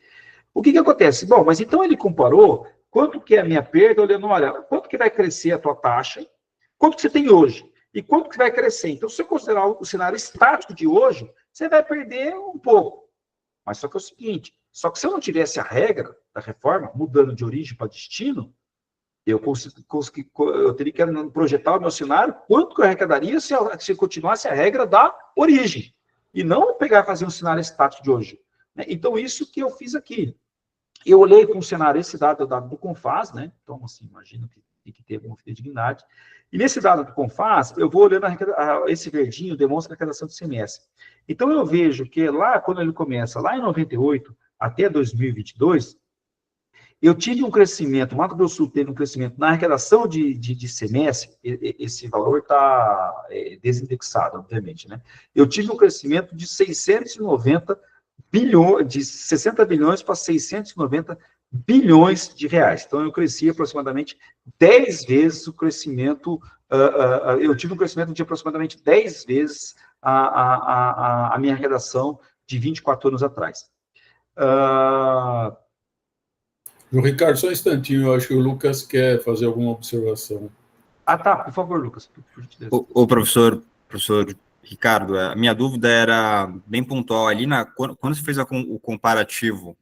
O que acontece? Bom, mas então ele comparou quanto que é a minha perda, olhando, olha, quanto que vai crescer a tua taxa, quanto que você tem hoje, e quanto que vai crescer. Então, se você considerar o cenário estático de hoje, você vai perder um pouco. Mas só que é o seguinte, só que se eu não tivesse a regra da reforma, mudando de origem para destino, eu teria que projetar o meu cenário, quanto que eu arrecadaria se continuasse a regra da origem, e não fazer um cenário estático de hoje. Então, isso que eu fiz aqui. Eu olhei para um cenário, esse dado é o dado do Confas, né? Então, assim, imagino que tem que ter alguma fidelidade. E nesse dado do Confas, eu vou olhando esse verdinho, demonstra a arrecadação do semestre. Então, eu vejo que lá, quando ele começa, lá em 98 até 2022, eu tive um crescimento, o Mato Grosso do Sul teve um crescimento na arrecadação de semestre, esse valor está desindexado, obviamente, né? Eu tive um crescimento de 690 bilhões, de 60 bilhões para 690 bilhões de reais. Então, eu cresci aproximadamente 10 vezes o crescimento, eu tive um crescimento de aproximadamente 10 vezes a minha arrecadação de 24 anos atrás. João Ricardo, só um instantinho, eu acho que o Lucas quer fazer alguma observação. Ah, tá, por favor, Lucas. Por gentileza. O professor Ricardo, a minha dúvida era bem pontual ali, quando você fez o comparativo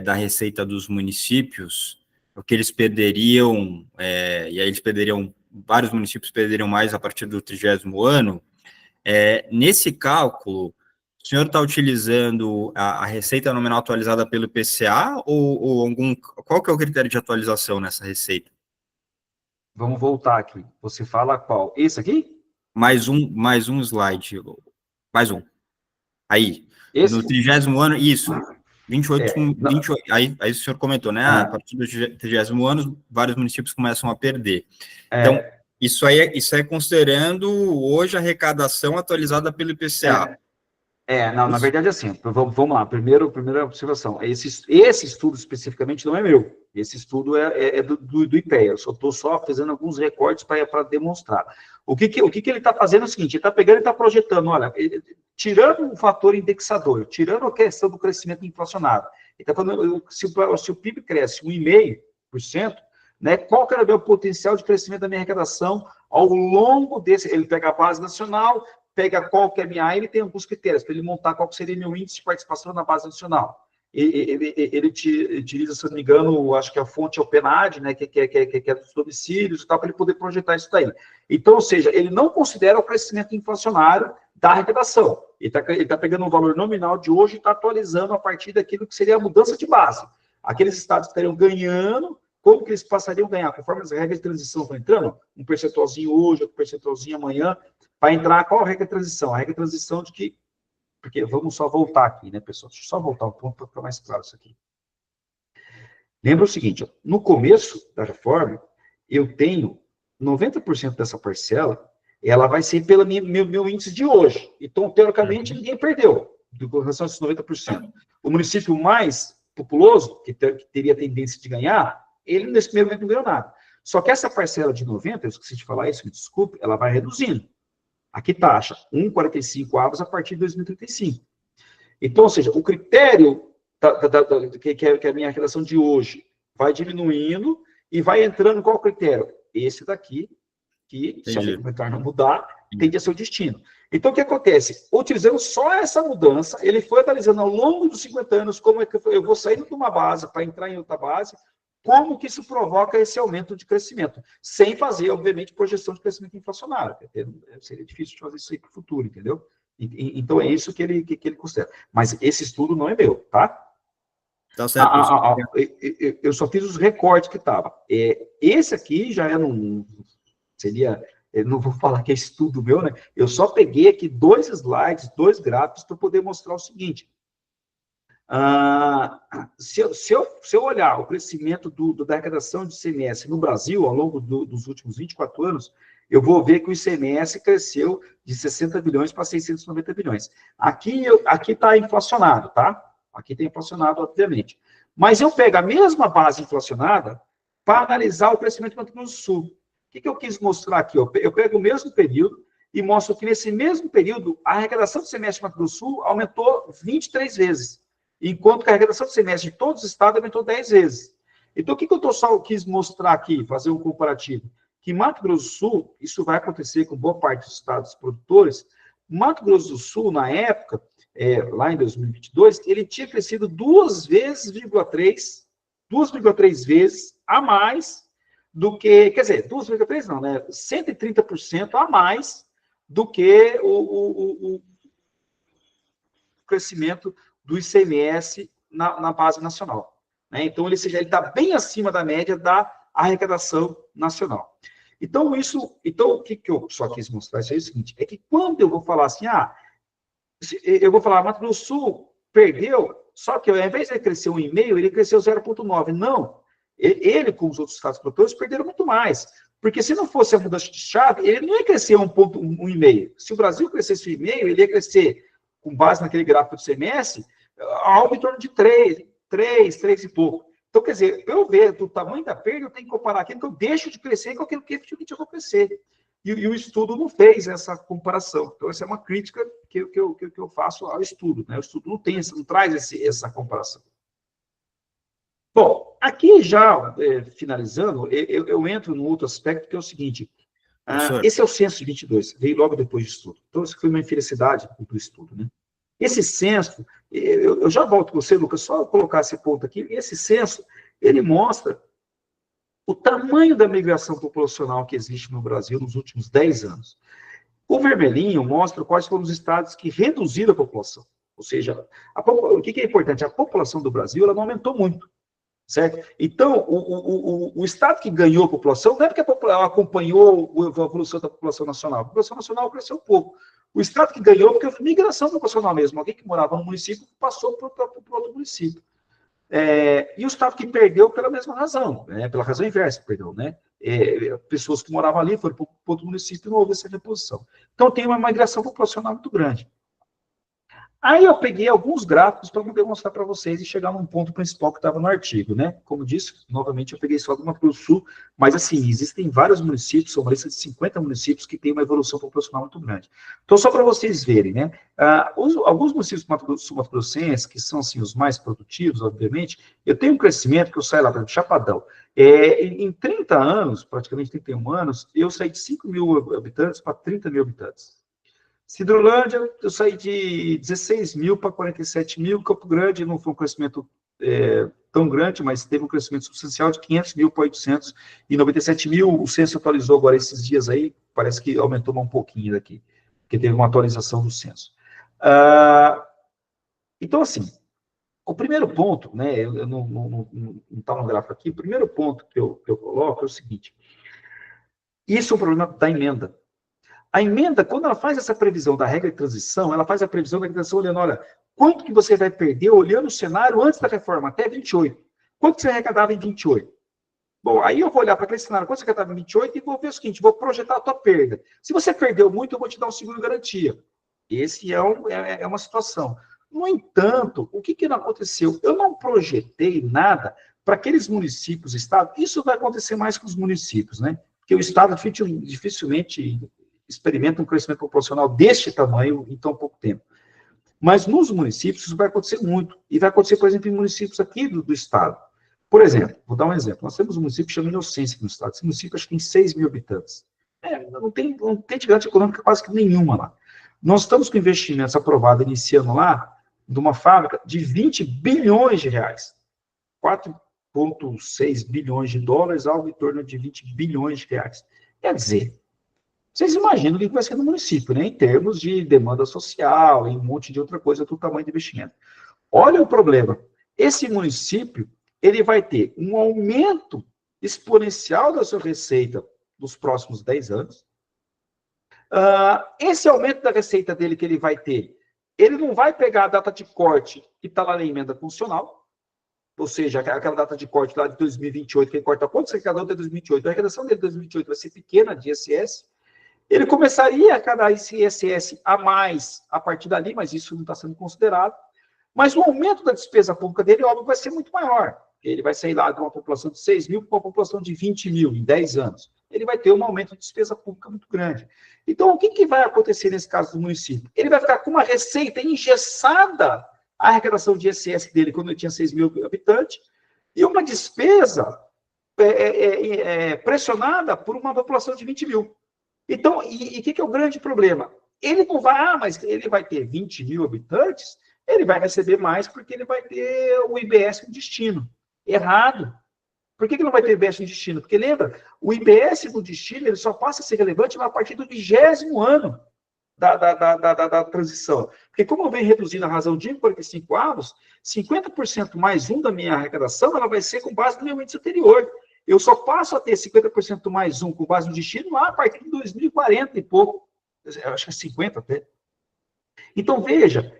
da receita dos municípios, o que eles perderiam, e aí vários municípios perderiam mais a partir do 30º ano, nesse cálculo, o senhor está utilizando a receita nominal atualizada pelo IPCA ou qual que é o critério de atualização nessa receita? Vamos voltar aqui. Você fala qual? Esse aqui? Mais um slide. Mais um. Aí. Esse? No 30º ano, isso. 28, aí o senhor comentou, né? A partir do 30º ano, vários municípios começam a perder. Então, isso é considerando hoje a arrecadação atualizada pelo IPCA. Não, na verdade, assim, vamos lá. Primeira observação. Esse estudo especificamente não é meu. Esse estudo é do IPEA. Eu estou só fazendo alguns recortes para demonstrar. O que ele está fazendo é o seguinte: ele está pegando e está projetando, olha, tirando o fator indexador, tirando a questão do crescimento inflacionário. Ele está falando, se o PIB cresce 1,5%, né, qual que era o meu potencial de crescimento da minha arrecadação ao longo desse... Ele pega a base nacional, pega qual que é a minha área, ele tem alguns critérios para ele montar qual que seria meu índice de participação na base nacional. Ele utiliza, se não me engano, acho que a fonte é o PNAD, né, que é dos domicílios e tal, para ele poder projetar isso daí. Então, ou seja, ele não considera o crescimento inflacionário da arrecadação. Ele tá pegando um valor nominal de hoje e está atualizando a partir daquilo que seria a mudança de base. Aqueles estados que estariam ganhando, como que eles passariam a ganhar? Conforme as regras de transição vão entrando, um percentualzinho hoje, outro percentualzinho amanhã, vai entrar qual a regra de transição? A regra de transição de que... Porque vamos só voltar aqui, né, pessoal? Deixa eu só voltar um ponto para ficar mais claro isso aqui. Lembra o seguinte, ó, no começo da reforma, eu tenho 90% dessa parcela, ela vai ser pelo meu índice de hoje. Então, teoricamente, ninguém perdeu com relação a esses 90%. O município mais populoso, que teria tendência de ganhar, ele, nesse primeiro momento, não ganhou nada. Só que essa parcela de 90%, eu esqueci de falar isso, me desculpe, ela vai reduzindo. Aqui taxa 1,45 avos a partir de 2035. Então, ou seja, o critério que é a minha arrecadação de hoje vai diminuindo e vai entrando qual critério? Esse daqui, que, se a lei complementar não mudar, tende a ser o destino. Então, o que acontece? Utilizando só essa mudança, ele foi analisando ao longo dos 50 anos como é que eu vou saindo de uma base para entrar em outra base, como que isso provoca esse aumento de crescimento, sem fazer, obviamente, projeção de crescimento inflacionário. Seria difícil de fazer isso aí para o futuro, entendeu? Então, é isso que ele considera. Mas esse estudo não é meu, tá? Tá certo. Eu só fiz os recortes que estavam. Esse aqui já seria... Eu não vou falar que é estudo meu, né? Eu só peguei aqui 2 slides, 2 gráficos, para poder mostrar o seguinte. Se eu olhar o crescimento da arrecadação de ICMS no Brasil, ao longo dos últimos 24 anos, eu vou ver que o ICMS cresceu de 60 bilhões para 690 bilhões. Aqui está inflacionado, tá? Aqui está inflacionado, obviamente. Mas eu pego a mesma base inflacionada para analisar o crescimento do Mato Grosso do Sul. O que eu quis mostrar aqui? Eu pego o mesmo período e mostro que nesse mesmo período a arrecadação do semestre do Mato Grosso do Sul aumentou 23 vezes, enquanto que a arrecadação do semestre de todos os estados aumentou 10 vezes. Então, o que eu só quis mostrar aqui, fazer um comparativo? Que Mato Grosso do Sul, isso vai acontecer com boa parte dos estados produtores, Mato Grosso do Sul, na época, lá em 2022, ele tinha crescido 2,3 vezes a mais do que, quer dizer, 2,3 não, né? 130% a mais do que o crescimento do ICMS na base nacional. Né? Então, ele está bem acima da média da arrecadação nacional. Então, o que eu só quis mostrar isso aí é o seguinte, é que quando eu vou falar assim, eu vou falar, Mato Grosso do Sul perdeu, só que ao invés de ele crescer 1,5, ele cresceu 0,9. Não. Ele, com os outros estados produtores, perderam muito mais. Porque se não fosse a mudança de chave, ele não ia crescer 1,5. Se o Brasil crescesse 1,5, ele ia crescer, com base naquele gráfico do CMS, algo em torno de 3 e pouco. Então, quer dizer, eu ver o tamanho da perda, eu tenho que comparar aquilo que eu deixo de crescer com aquilo que efetivamente eu vou crescer. E o estudo não fez essa comparação. Então, essa é uma crítica que eu faço ao estudo. Né? O estudo não traz essa comparação. Bom, Aqui já, finalizando, eu entro num outro aspecto, que é o seguinte, esse é o censo de 22, veio logo depois disso tudo. Então, isso foi uma infelicidade do estudo, né? Esse censo, eu já volto com você, Lucas, só colocar esse ponto aqui, esse censo, ele mostra o tamanho da migração populacional que existe no Brasil nos últimos 10 anos. O vermelhinho mostra quais foram os estados que reduziram a população. Ou seja, o que é importante? A população do Brasil ela não aumentou muito, certo? Então, o estado que ganhou a população não é porque ela acompanhou a evolução da população nacional. A população nacional cresceu um pouco. O estado que ganhou porque foi migração populacional mesmo. Alguém que morava no município passou para outro município. E o estado que perdeu pela mesma razão, né? Pela razão inversa, perdão, né? Pessoas que moravam ali foram para outro município e não houve essa reposição. Então, tem uma migração populacional muito grande. Aí eu peguei alguns gráficos para demonstrar para vocês e chegar num ponto principal que estava no artigo, né? Como disse, novamente, eu peguei só do Mato Grosso do Sul, mas assim, existem vários municípios, são uma lista de 50 municípios que tem uma evolução populacional muito grande. Então, só para vocês verem, né? Alguns municípios do Mato Grossense, que são assim, os mais produtivos, obviamente, eu tenho um crescimento que eu saio lá, para Chapadão. Em 30 anos, praticamente 31 anos, eu saí de 5 mil habitantes para 30 mil habitantes. Cidrolândia, eu saí de 16 mil para 47 mil. Campo Grande não foi um crescimento tão grande, mas teve um crescimento substancial de 500 mil para 897 mil. O censo atualizou agora esses dias aí, parece que aumentou um pouquinho daqui, porque teve uma atualização do censo. Então, assim, o primeiro ponto, né, eu não está no gráfico aqui, o primeiro ponto que eu coloco é o seguinte: isso é um problema da emenda. A emenda, quando ela faz essa previsão da regra de transição, ela faz a previsão da transição olhando, olha, quanto que você vai perder olhando o cenário antes da reforma, até 28. Quanto que você arrecadava em 28? Bom, aí eu vou olhar para aquele cenário, quanto você arrecadava em 28, e vou ver o seguinte, vou projetar a tua perda. Se você perdeu muito, eu vou te dar um seguro garantia. Esse é uma situação. No entanto, o que não aconteceu? Eu não projetei nada para aqueles municípios, estado. Isso vai acontecer mais com os municípios, né? Porque o estado dificilmente experimenta um crescimento populacional deste tamanho em tão pouco tempo. Mas nos municípios isso vai acontecer muito. E vai acontecer, por exemplo, em municípios aqui do estado. Por exemplo, vou dar um exemplo. Nós temos um município chamado Inocência no estado. Esse município acho que tem 6 mil habitantes. Não tem atividade econômica quase que nenhuma lá. Nós estamos com investimentos aprovados iniciando lá de uma fábrica de 20 bilhões de reais. 4,6 bilhões de dólares, algo em torno de 20 bilhões de reais. Quer dizer, vocês imaginam o que vai ser no município, né? Em termos de demanda social, em um monte de outra coisa, do tamanho de investimento. Olha o problema. Esse município, ele vai ter um aumento exponencial da sua receita nos próximos 10 anos. Esse aumento da receita dele que ele vai ter, ele não vai pegar a data de corte que está lá na emenda funcional, ou seja, aquela data de corte lá de 2028, que ele corta quanto você arrecadou de 2028? A arrecadação dele de 2028 vai ser pequena, de ISS. Ele começaria a arrecadar esse ISS a mais a partir dali, mas isso não está sendo considerado. Mas o aumento da despesa pública dele, óbvio, vai ser muito maior. Ele vai sair lá de uma população de 6 mil para uma população de 20 mil em 10 anos. Ele vai ter um aumento de despesa pública muito grande. Então, o que vai acontecer nesse caso do município? Ele vai ficar com uma receita engessada, a arrecadação de ISS dele, quando ele tinha 6 mil habitantes, e uma despesa pressionada por uma população de 20 mil. Então, e o que é o grande problema? Ele não vai, mas ele vai ter 20 mil habitantes, ele vai receber mais porque ele vai ter o IBS no destino. Errado. Por que não vai ter IBS no destino? Porque, lembra, o IBS no destino ele só passa a ser relevante a partir do 20º ano da transição. Porque como eu venho reduzindo a razão de 45 avos, 50% mais um da minha arrecadação ela vai ser com base no meu índice anterior. Eu só passo a ter 50% mais um com base no destino lá a partir de 2040 e pouco. Eu acho que é 50 até. Então, veja,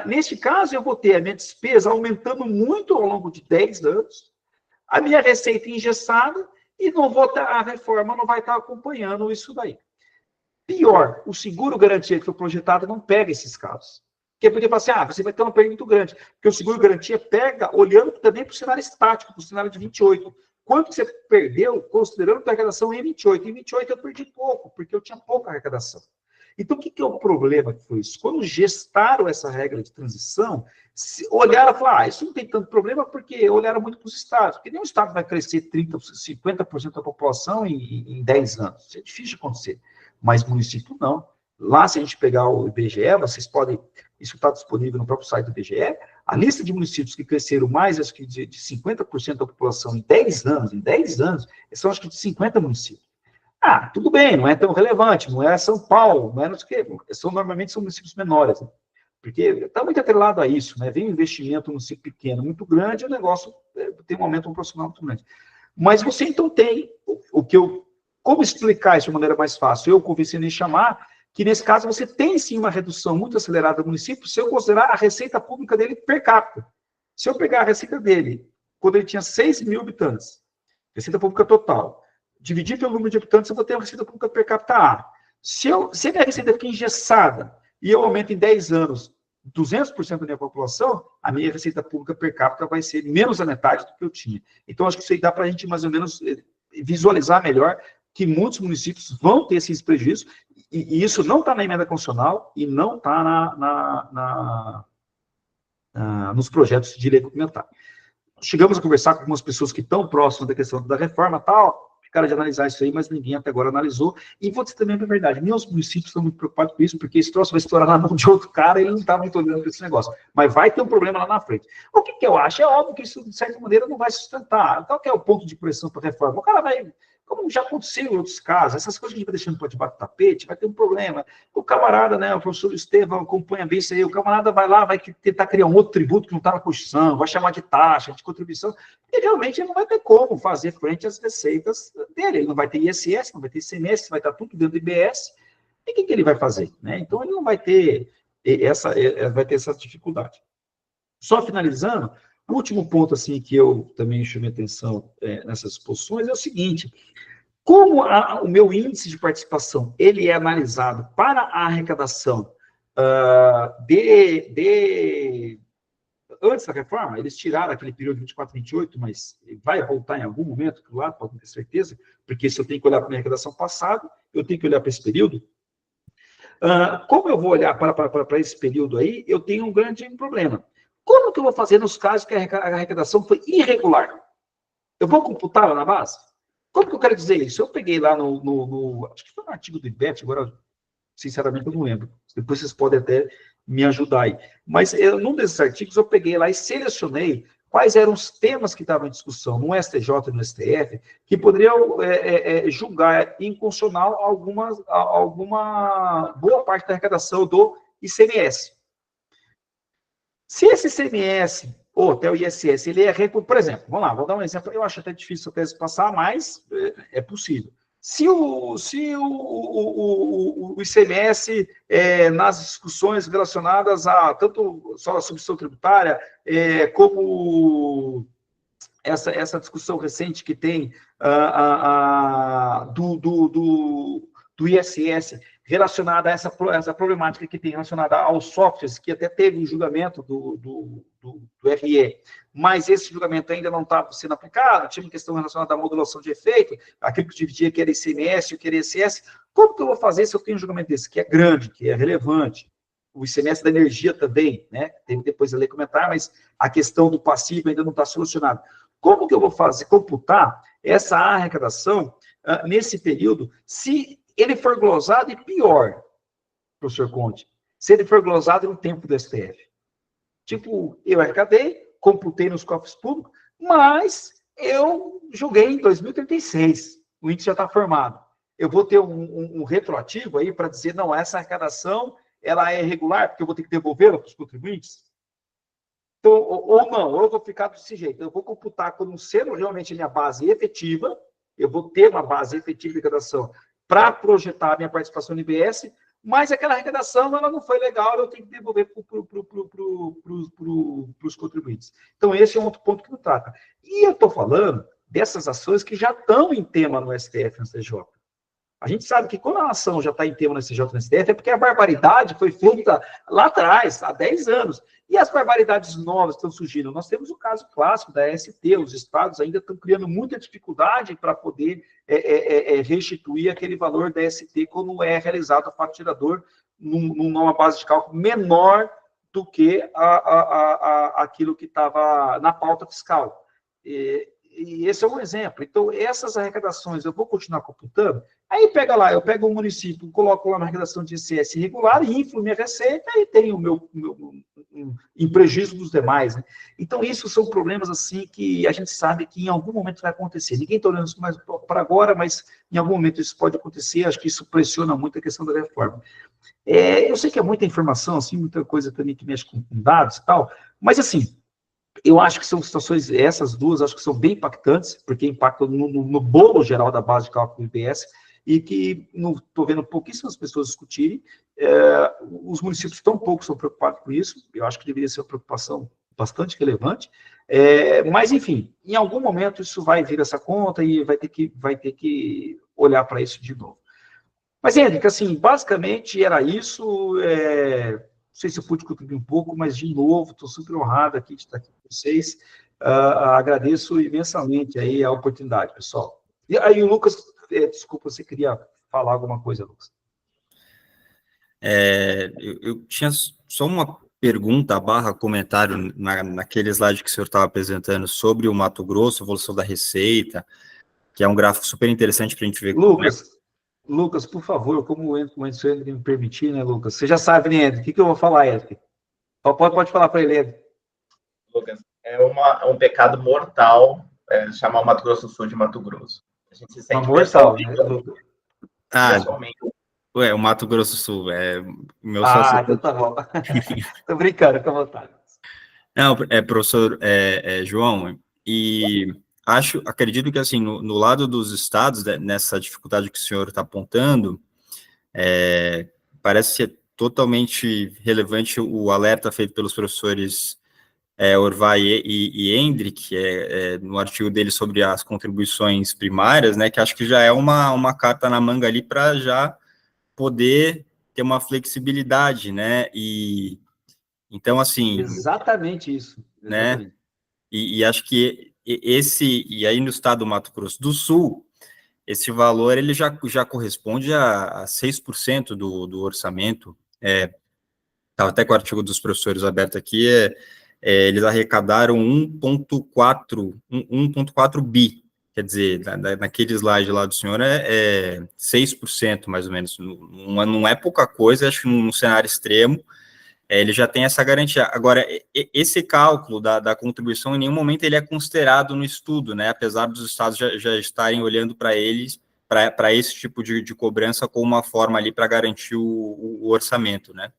nesse caso eu vou ter a minha despesa aumentando muito ao longo de 10 anos, a minha receita engessada e a reforma não vai estar acompanhando isso daí. Pior, o seguro garantia que foi projetado não pega esses casos. Porque podia falar assim, você vai ter uma perda muito grande. Porque o seguro garantia pega olhando também para o cenário estático, para o cenário de 28. Quanto você perdeu, considerando a arrecadação em 28? Em 28 eu perdi pouco, porque eu tinha pouca arrecadação. Então, o que é o problema que foi isso? Quando gestaram essa regra de transição, olharam e falaram, isso não tem tanto problema, porque olharam muito para os estados, porque nenhum estado vai crescer 30%, 50% da população em 10 anos. Isso é difícil de acontecer. Mas município não. Lá, se a gente pegar o IBGE, vocês podem, isso está disponível no próprio site do IBGE, a lista de municípios que cresceram mais, acho que de 50% da população em 10 anos, são acho que de 50 municípios. Ah, tudo bem, não é tão relevante, não é São Paulo, não é não sei o quê, normalmente são municípios menores, né? Porque está muito atrelado a isso, né? Vem um investimento no município pequeno muito grande, o negócio tem um aumento proporcional muito grande. Mas você, então, tem como explicar isso de maneira mais fácil? Eu convenci em chamar que, nesse caso, você tem, sim, uma redução muito acelerada do município se eu considerar a receita pública dele per capita. Se eu pegar a receita dele, quando ele tinha 6 mil habitantes, receita pública total, dividir pelo número de habitantes, eu vou ter uma receita pública per capita A. Se a minha receita fica engessada e eu aumento em 10 anos 200% da minha população, a minha receita pública per capita vai ser menos da metade do que eu tinha. Então, acho que isso aí dá para a gente, mais ou menos, visualizar melhor que muitos municípios vão ter esses prejuízos, e isso não está na emenda constitucional e não está nos projetos de lei complementar. Chegamos a conversar com algumas pessoas que estão próximas da questão da reforma tal, ficaram de analisar isso aí, mas ninguém até agora analisou. E vou dizer também a verdade, meus municípios estão muito preocupados com isso, porque esse troço vai estourar na mão de outro cara, ele não está muito olhando para esse negócio. Mas vai ter um problema lá na frente. O que eu acho? É óbvio que isso, de certa maneira, não vai sustentar. Qual que é o ponto de pressão para a reforma? O cara vai, como já aconteceu em outros casos, essas coisas que a gente vai deixando para debaixo do tapete, vai ter um problema. O camarada, né, o professor Estevão acompanha bem isso aí, o camarada vai lá, vai tentar criar um outro tributo que não está na Constituição, vai chamar de taxa, de contribuição, e realmente ele não vai ter como fazer frente às receitas dele. Ele não vai ter ISS, não vai ter ICMS, vai estar tudo dentro do IBS, e o que ele vai fazer? Né? Então, ele não vai ter essa dificuldade. Só finalizando, o último ponto assim, que eu também chamei atenção nessas posições é o seguinte: como o meu índice de participação ele é analisado para a arrecadação antes da reforma, eles tiraram aquele período de 24 a 28, mas vai voltar em algum momento, claro, pode ter certeza, porque se eu tenho que olhar para a minha arrecadação passada, eu tenho que olhar para esse período. Como eu vou olhar para esse período aí, eu tenho um grande problema. Como que eu vou fazer nos casos que a arrecadação foi irregular? Eu vou computá-la na base? Como que eu quero dizer isso? Eu peguei lá acho que foi no artigo do IBET, agora, sinceramente, eu não lembro. Depois vocês podem até me ajudar aí. Mas num desses artigos eu peguei lá e selecionei quais eram os temas que estavam em discussão no STJ e no STF, que poderiam julgar inconstitucional alguma boa parte da arrecadação do ICMS. Se esse ICMS, ou até o ISS, ele por exemplo, vamos lá, vou dar um exemplo, eu acho até difícil a tese passar, mas é possível. Se o ICMS, nas discussões relacionadas a tanto só a substituição tributária, como essa discussão recente que tem do ISS, relacionada a essa problemática que tem relacionada aos softwares, que até teve um julgamento do RE, mas esse julgamento ainda não estava sendo aplicado, tinha uma questão relacionada à modulação de efeito, aquilo que dividia que era ICMS e o que era ISS. Como que eu vou fazer se eu tenho um julgamento desse, que é grande, que é relevante? O ICMS da energia também, né? Teve depois a lei comentar, mas a questão do passivo ainda não está solucionada. Como que eu vou computar essa arrecadação nesse período, se ele for glosado, e pior, professor Conte, se ele for glosado no tempo do STF? Tipo, eu arrecadei, computei nos cofres públicos, mas eu julguei em 2036, o índice já está formado. Eu vou ter um retroativo aí para dizer, não, essa arrecadação ela é irregular, porque eu vou ter que devolvê-la para os contribuintes? Então, ou não, ou eu vou ficar desse jeito, eu vou computar como sendo realmente a minha base efetiva, eu vou ter uma base efetiva de arrecadação para projetar a minha participação no IBS, mas aquela arrecadação ela não foi legal, eu tenho que devolver para os contribuintes. Então, esse é um outro ponto que não trata. E eu estou falando dessas ações que já estão em tema no STF e no STJ. A gente sabe que quando a ação já está em tema no STJ e no STF, é porque a barbaridade foi feita lá atrás, há 10 anos. E as barbaridades novas estão surgindo. Nós temos o caso clássico da ST, os estados ainda estão criando muita dificuldade para poder restituir aquele valor da ST quando é realizado o fato tirador numa base de cálculo menor do que aquilo que estava na pauta fiscal. E esse é um exemplo. Então, essas arrecadações eu vou continuar computando, aí pega lá, eu pego um município, coloco lá na arrecadação de ICS irregular, inflo minha receita e tenho o meu em prejuízo dos demais. Né? Então, isso são problemas assim que a gente sabe que em algum momento vai acontecer. Ninguém está olhando isso mais para agora, mas em algum momento isso pode acontecer. Acho que isso pressiona muito a questão da reforma. Eu sei que é muita informação, assim, muita coisa também que mexe com dados e tal, mas assim, eu acho que são situações, essas duas, acho que são bem impactantes, porque impactam no bolo geral da base de cálculo do IBS, e que estou vendo pouquíssimas pessoas discutirem. Os municípios tão pouco são preocupados com isso, eu acho que deveria ser uma preocupação bastante relevante, mas, enfim, em algum momento isso vai vir essa conta e vai ter que olhar para isso de novo. Mas, Henrique, assim, basicamente era isso. Não sei se eu pude contribuir um pouco, mas, de novo, estou super honrado aqui de estar aqui com vocês. Agradeço imensamente aí a oportunidade, pessoal. E aí, o Lucas, desculpa, você queria falar alguma coisa, Lucas? Eu tinha só uma pergunta / comentário naquele slide que o senhor estava apresentando sobre o Mato Grosso, a evolução da receita, que é um gráfico super interessante para a gente ver. Lucas, por favor, como o senhor me permitir, né, Lucas? Você já sabe, né, Ed? O que eu vou falar, Ed? Pode falar para ele, Ed. Lucas, é um pecado mortal chamar o Mato Grosso do Sul de Mato Grosso. A gente se sente mortal, né, Lucas? Pessoalmente. O Mato Grosso do Sul, meu sócio. Então tá bom. Tô brincando, com a vontade. Não, professor João, e acredito que, assim, no lado dos estados, nessa dificuldade que o senhor está apontando, parece ser totalmente relevante o alerta feito pelos professores Orvai e Hendrick, no artigo dele sobre as contribuições primárias, né, que acho que já é uma carta na manga ali para já poder ter uma flexibilidade, né, e então, assim... Exatamente isso. Exatamente. Né, e acho que e aí no estado do Mato Grosso do Sul, esse valor ele já corresponde a 6% do orçamento. Estava até com o artigo dos professores aberto aqui, eles arrecadaram 1,4 bi, quer dizer, naquele slide lá do senhor, 6% mais ou menos, não é pouca coisa, acho que num cenário extremo, ele já tem essa garantia. Agora, esse cálculo da contribuição, em nenhum momento ele é considerado no estudo, né, apesar dos estados já estarem olhando para eles, para esse tipo de cobrança como uma forma ali para garantir o orçamento, né?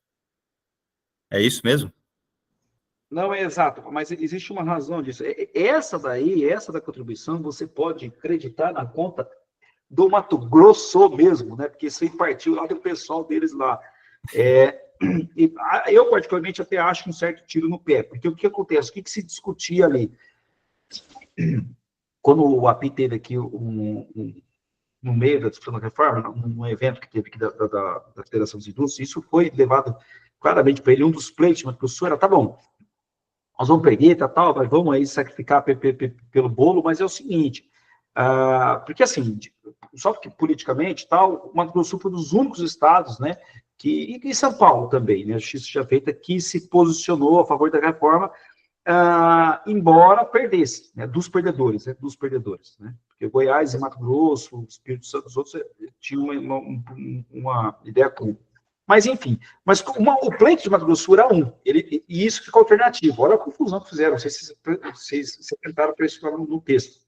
É isso mesmo? Não, é exato, mas existe uma razão disso. Essa da contribuição, você pode acreditar na conta do Mato Grosso mesmo, né? Porque isso aí partiu lá do pessoal deles lá. Eu, particularmente, até acho um certo tiro no pé, porque o que acontece? O que se discutia ali? Quando o API teve aqui no meio da discussão da reforma, num evento que teve aqui da Federação dos Indústrias, isso foi levado claramente para ele, um dos pleitos, mas o professor era, tá bom, nós vamos perder, tal, mas vamos aí sacrificar pelo bolo, mas é o seguinte, porque assim, só que politicamente, tal, o Mato Grosso foi um dos únicos estados, né, e São Paulo também, né, a Justiça já feita, que se posicionou a favor da reforma, embora perdesse, né, dos perdedores, né, porque Goiás e Mato Grosso, Espírito Santo, os outros tinham uma ideia comum. Mas, enfim, o pleito de Mato Grosso era e isso ficou alternativo. Olha a confusão que fizeram, não sei se vocês tentaram para isso no texto.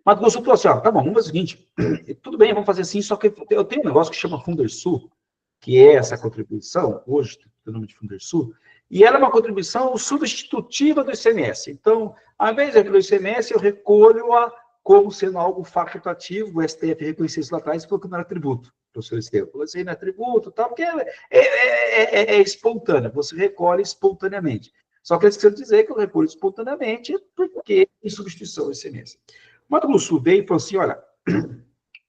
Mato Grosso falou assim, tá bom, vamos fazer o seguinte, tudo bem, vamos fazer assim, só que eu tenho um negócio que chama Fundersul, que é essa contribuição, hoje tem o nome de Fundersul, e ela é uma contribuição substitutiva do ICMS. Então, ao invés de recolher o ICMS, eu recolho-a como sendo algo facultativo, o STF reconheceu isso lá atrás, porque não era tributo. O professor Estevam falou assim, não é tributo, tal, porque é espontâneo, você recolhe espontaneamente. Só que eles precisam dizer que eu recolho espontaneamente, porque em substituição ao ICMS. O Mato Grosso veio e falou assim, olha,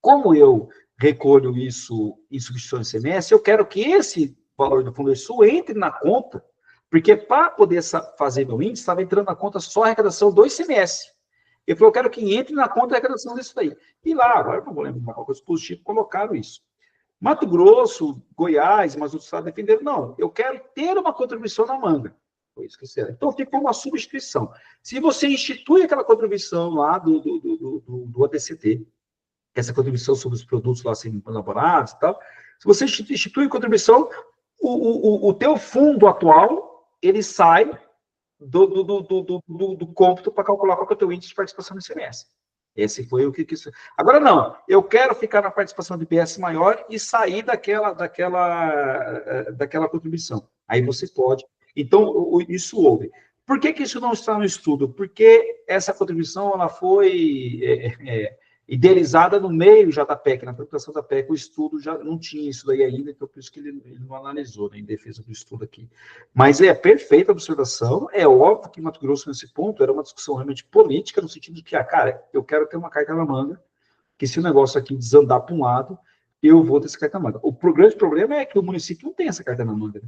como eu recolho isso em substituição de ICMS, eu quero que esse valor do Fundo Sul entre na conta, porque para poder fazer meu índice, estava entrando na conta só a arrecadação do ICMS. Ele falou, eu quero que entre na conta a arrecadação disso daí. E lá, agora não vou lembrar qual coisa positiva, colocaram isso. Mato Grosso, Goiás, mas outros estados defenderam, não, eu quero ter uma contribuição na manga. Foi isso que fizeram. Então, ficou uma substituição. Se você institui aquela contribuição lá do ADCT, essa contribuição sobre os produtos lá sendo elaborados e tal, se você institui a contribuição, o teu fundo atual, ele sai do cômputo para calcular qual é o teu índice de participação no ICMS. Esse foi o que quis. Agora, não, eu quero ficar na participação de IPS maior e sair daquela contribuição. Aí você pode. Então, isso houve. Por que isso não está no estudo? Porque essa contribuição ela foi idealizada no meio já da PEC, na preparação da PEC, o estudo já não tinha isso daí ainda, então por isso que ele não analisou, né, em defesa do estudo aqui. Mas é perfeita a observação, é óbvio que Mato Grosso, nesse ponto, era uma discussão realmente política, no sentido de que, cara, eu quero ter uma carta na manga, que se o negócio aqui desandar para um lado, eu vou ter essa carta na manga. O grande problema é que o município não tem essa carta na manga, né?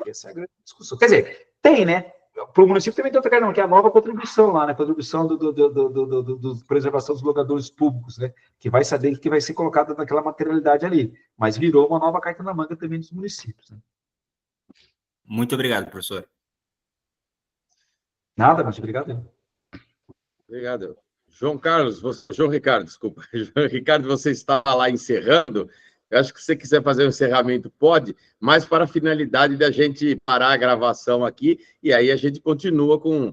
Essa é a grande discussão. Quer dizer, tem, né? Para o município também tem outra carta, não, que é a nova contribuição lá, né? Contribuição do preservação dos logadores públicos, né? Que vai saber que vai ser colocada naquela materialidade ali. Mas virou uma nova carta na manga também dos municípios. Né? Muito obrigado, professor. Nada, mas obrigado. Obrigado. João Ricardo, desculpa. João Ricardo, você está lá encerrando. Eu acho que se você quiser fazer um encerramento, pode, mas para a finalidade da gente parar a gravação aqui, e aí a gente continua com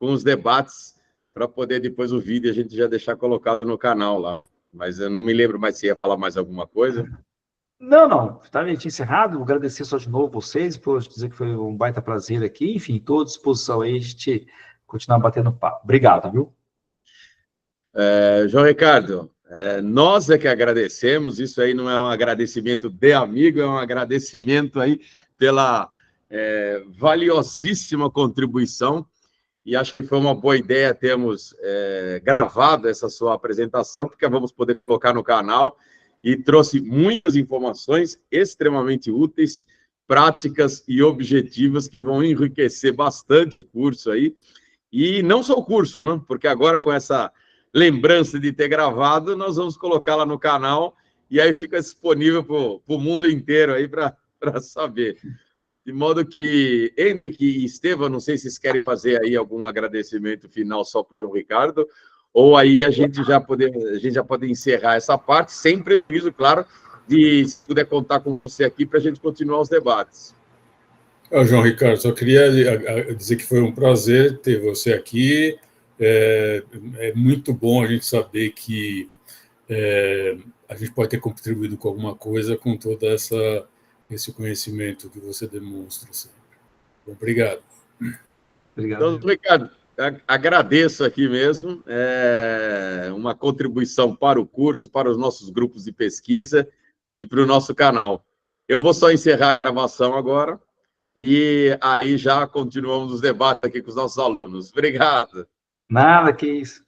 os debates, para poder depois o vídeo a gente já deixar colocado no canal lá. Mas eu não me lembro mais se ia falar mais alguma coisa. Não. Está encerrado. Vou agradecer só de novo vocês, por dizer que foi um baita prazer aqui. Enfim, estou à disposição aí, a gente continuar batendo papo. Obrigado, viu? João Ricardo, nós é que agradecemos, isso aí não é um agradecimento de amigo, é um agradecimento aí pela valiosíssima contribuição, e acho que foi uma boa ideia termos gravado essa sua apresentação, porque vamos poder colocar no canal, e trouxe muitas informações extremamente úteis, práticas e objetivas, que vão enriquecer bastante o curso aí, e não só o curso, né? Porque agora com essa lembrança de ter gravado, nós vamos colocar lá no canal e aí fica disponível para o mundo inteiro aí para saber. De modo que, Henrique e Estevam, não sei se vocês querem fazer aí algum agradecimento final só para o Ricardo, ou aí a gente já pode encerrar essa parte, sem prejuízo, claro, de se puder contar com você aqui para a gente continuar os debates. João Ricardo, só queria dizer que foi um prazer ter você aqui. É muito bom a gente saber que a gente pode ter contribuído com alguma coisa com todo esse conhecimento que você demonstra sempre. Obrigado. Obrigado. Então, Ricardo, agradeço aqui mesmo. Uma contribuição para o curso, para os nossos grupos de pesquisa e para o nosso canal. Eu vou só encerrar a gravação agora e aí já continuamos os debates aqui com os nossos alunos. Obrigado. Nada, que isso.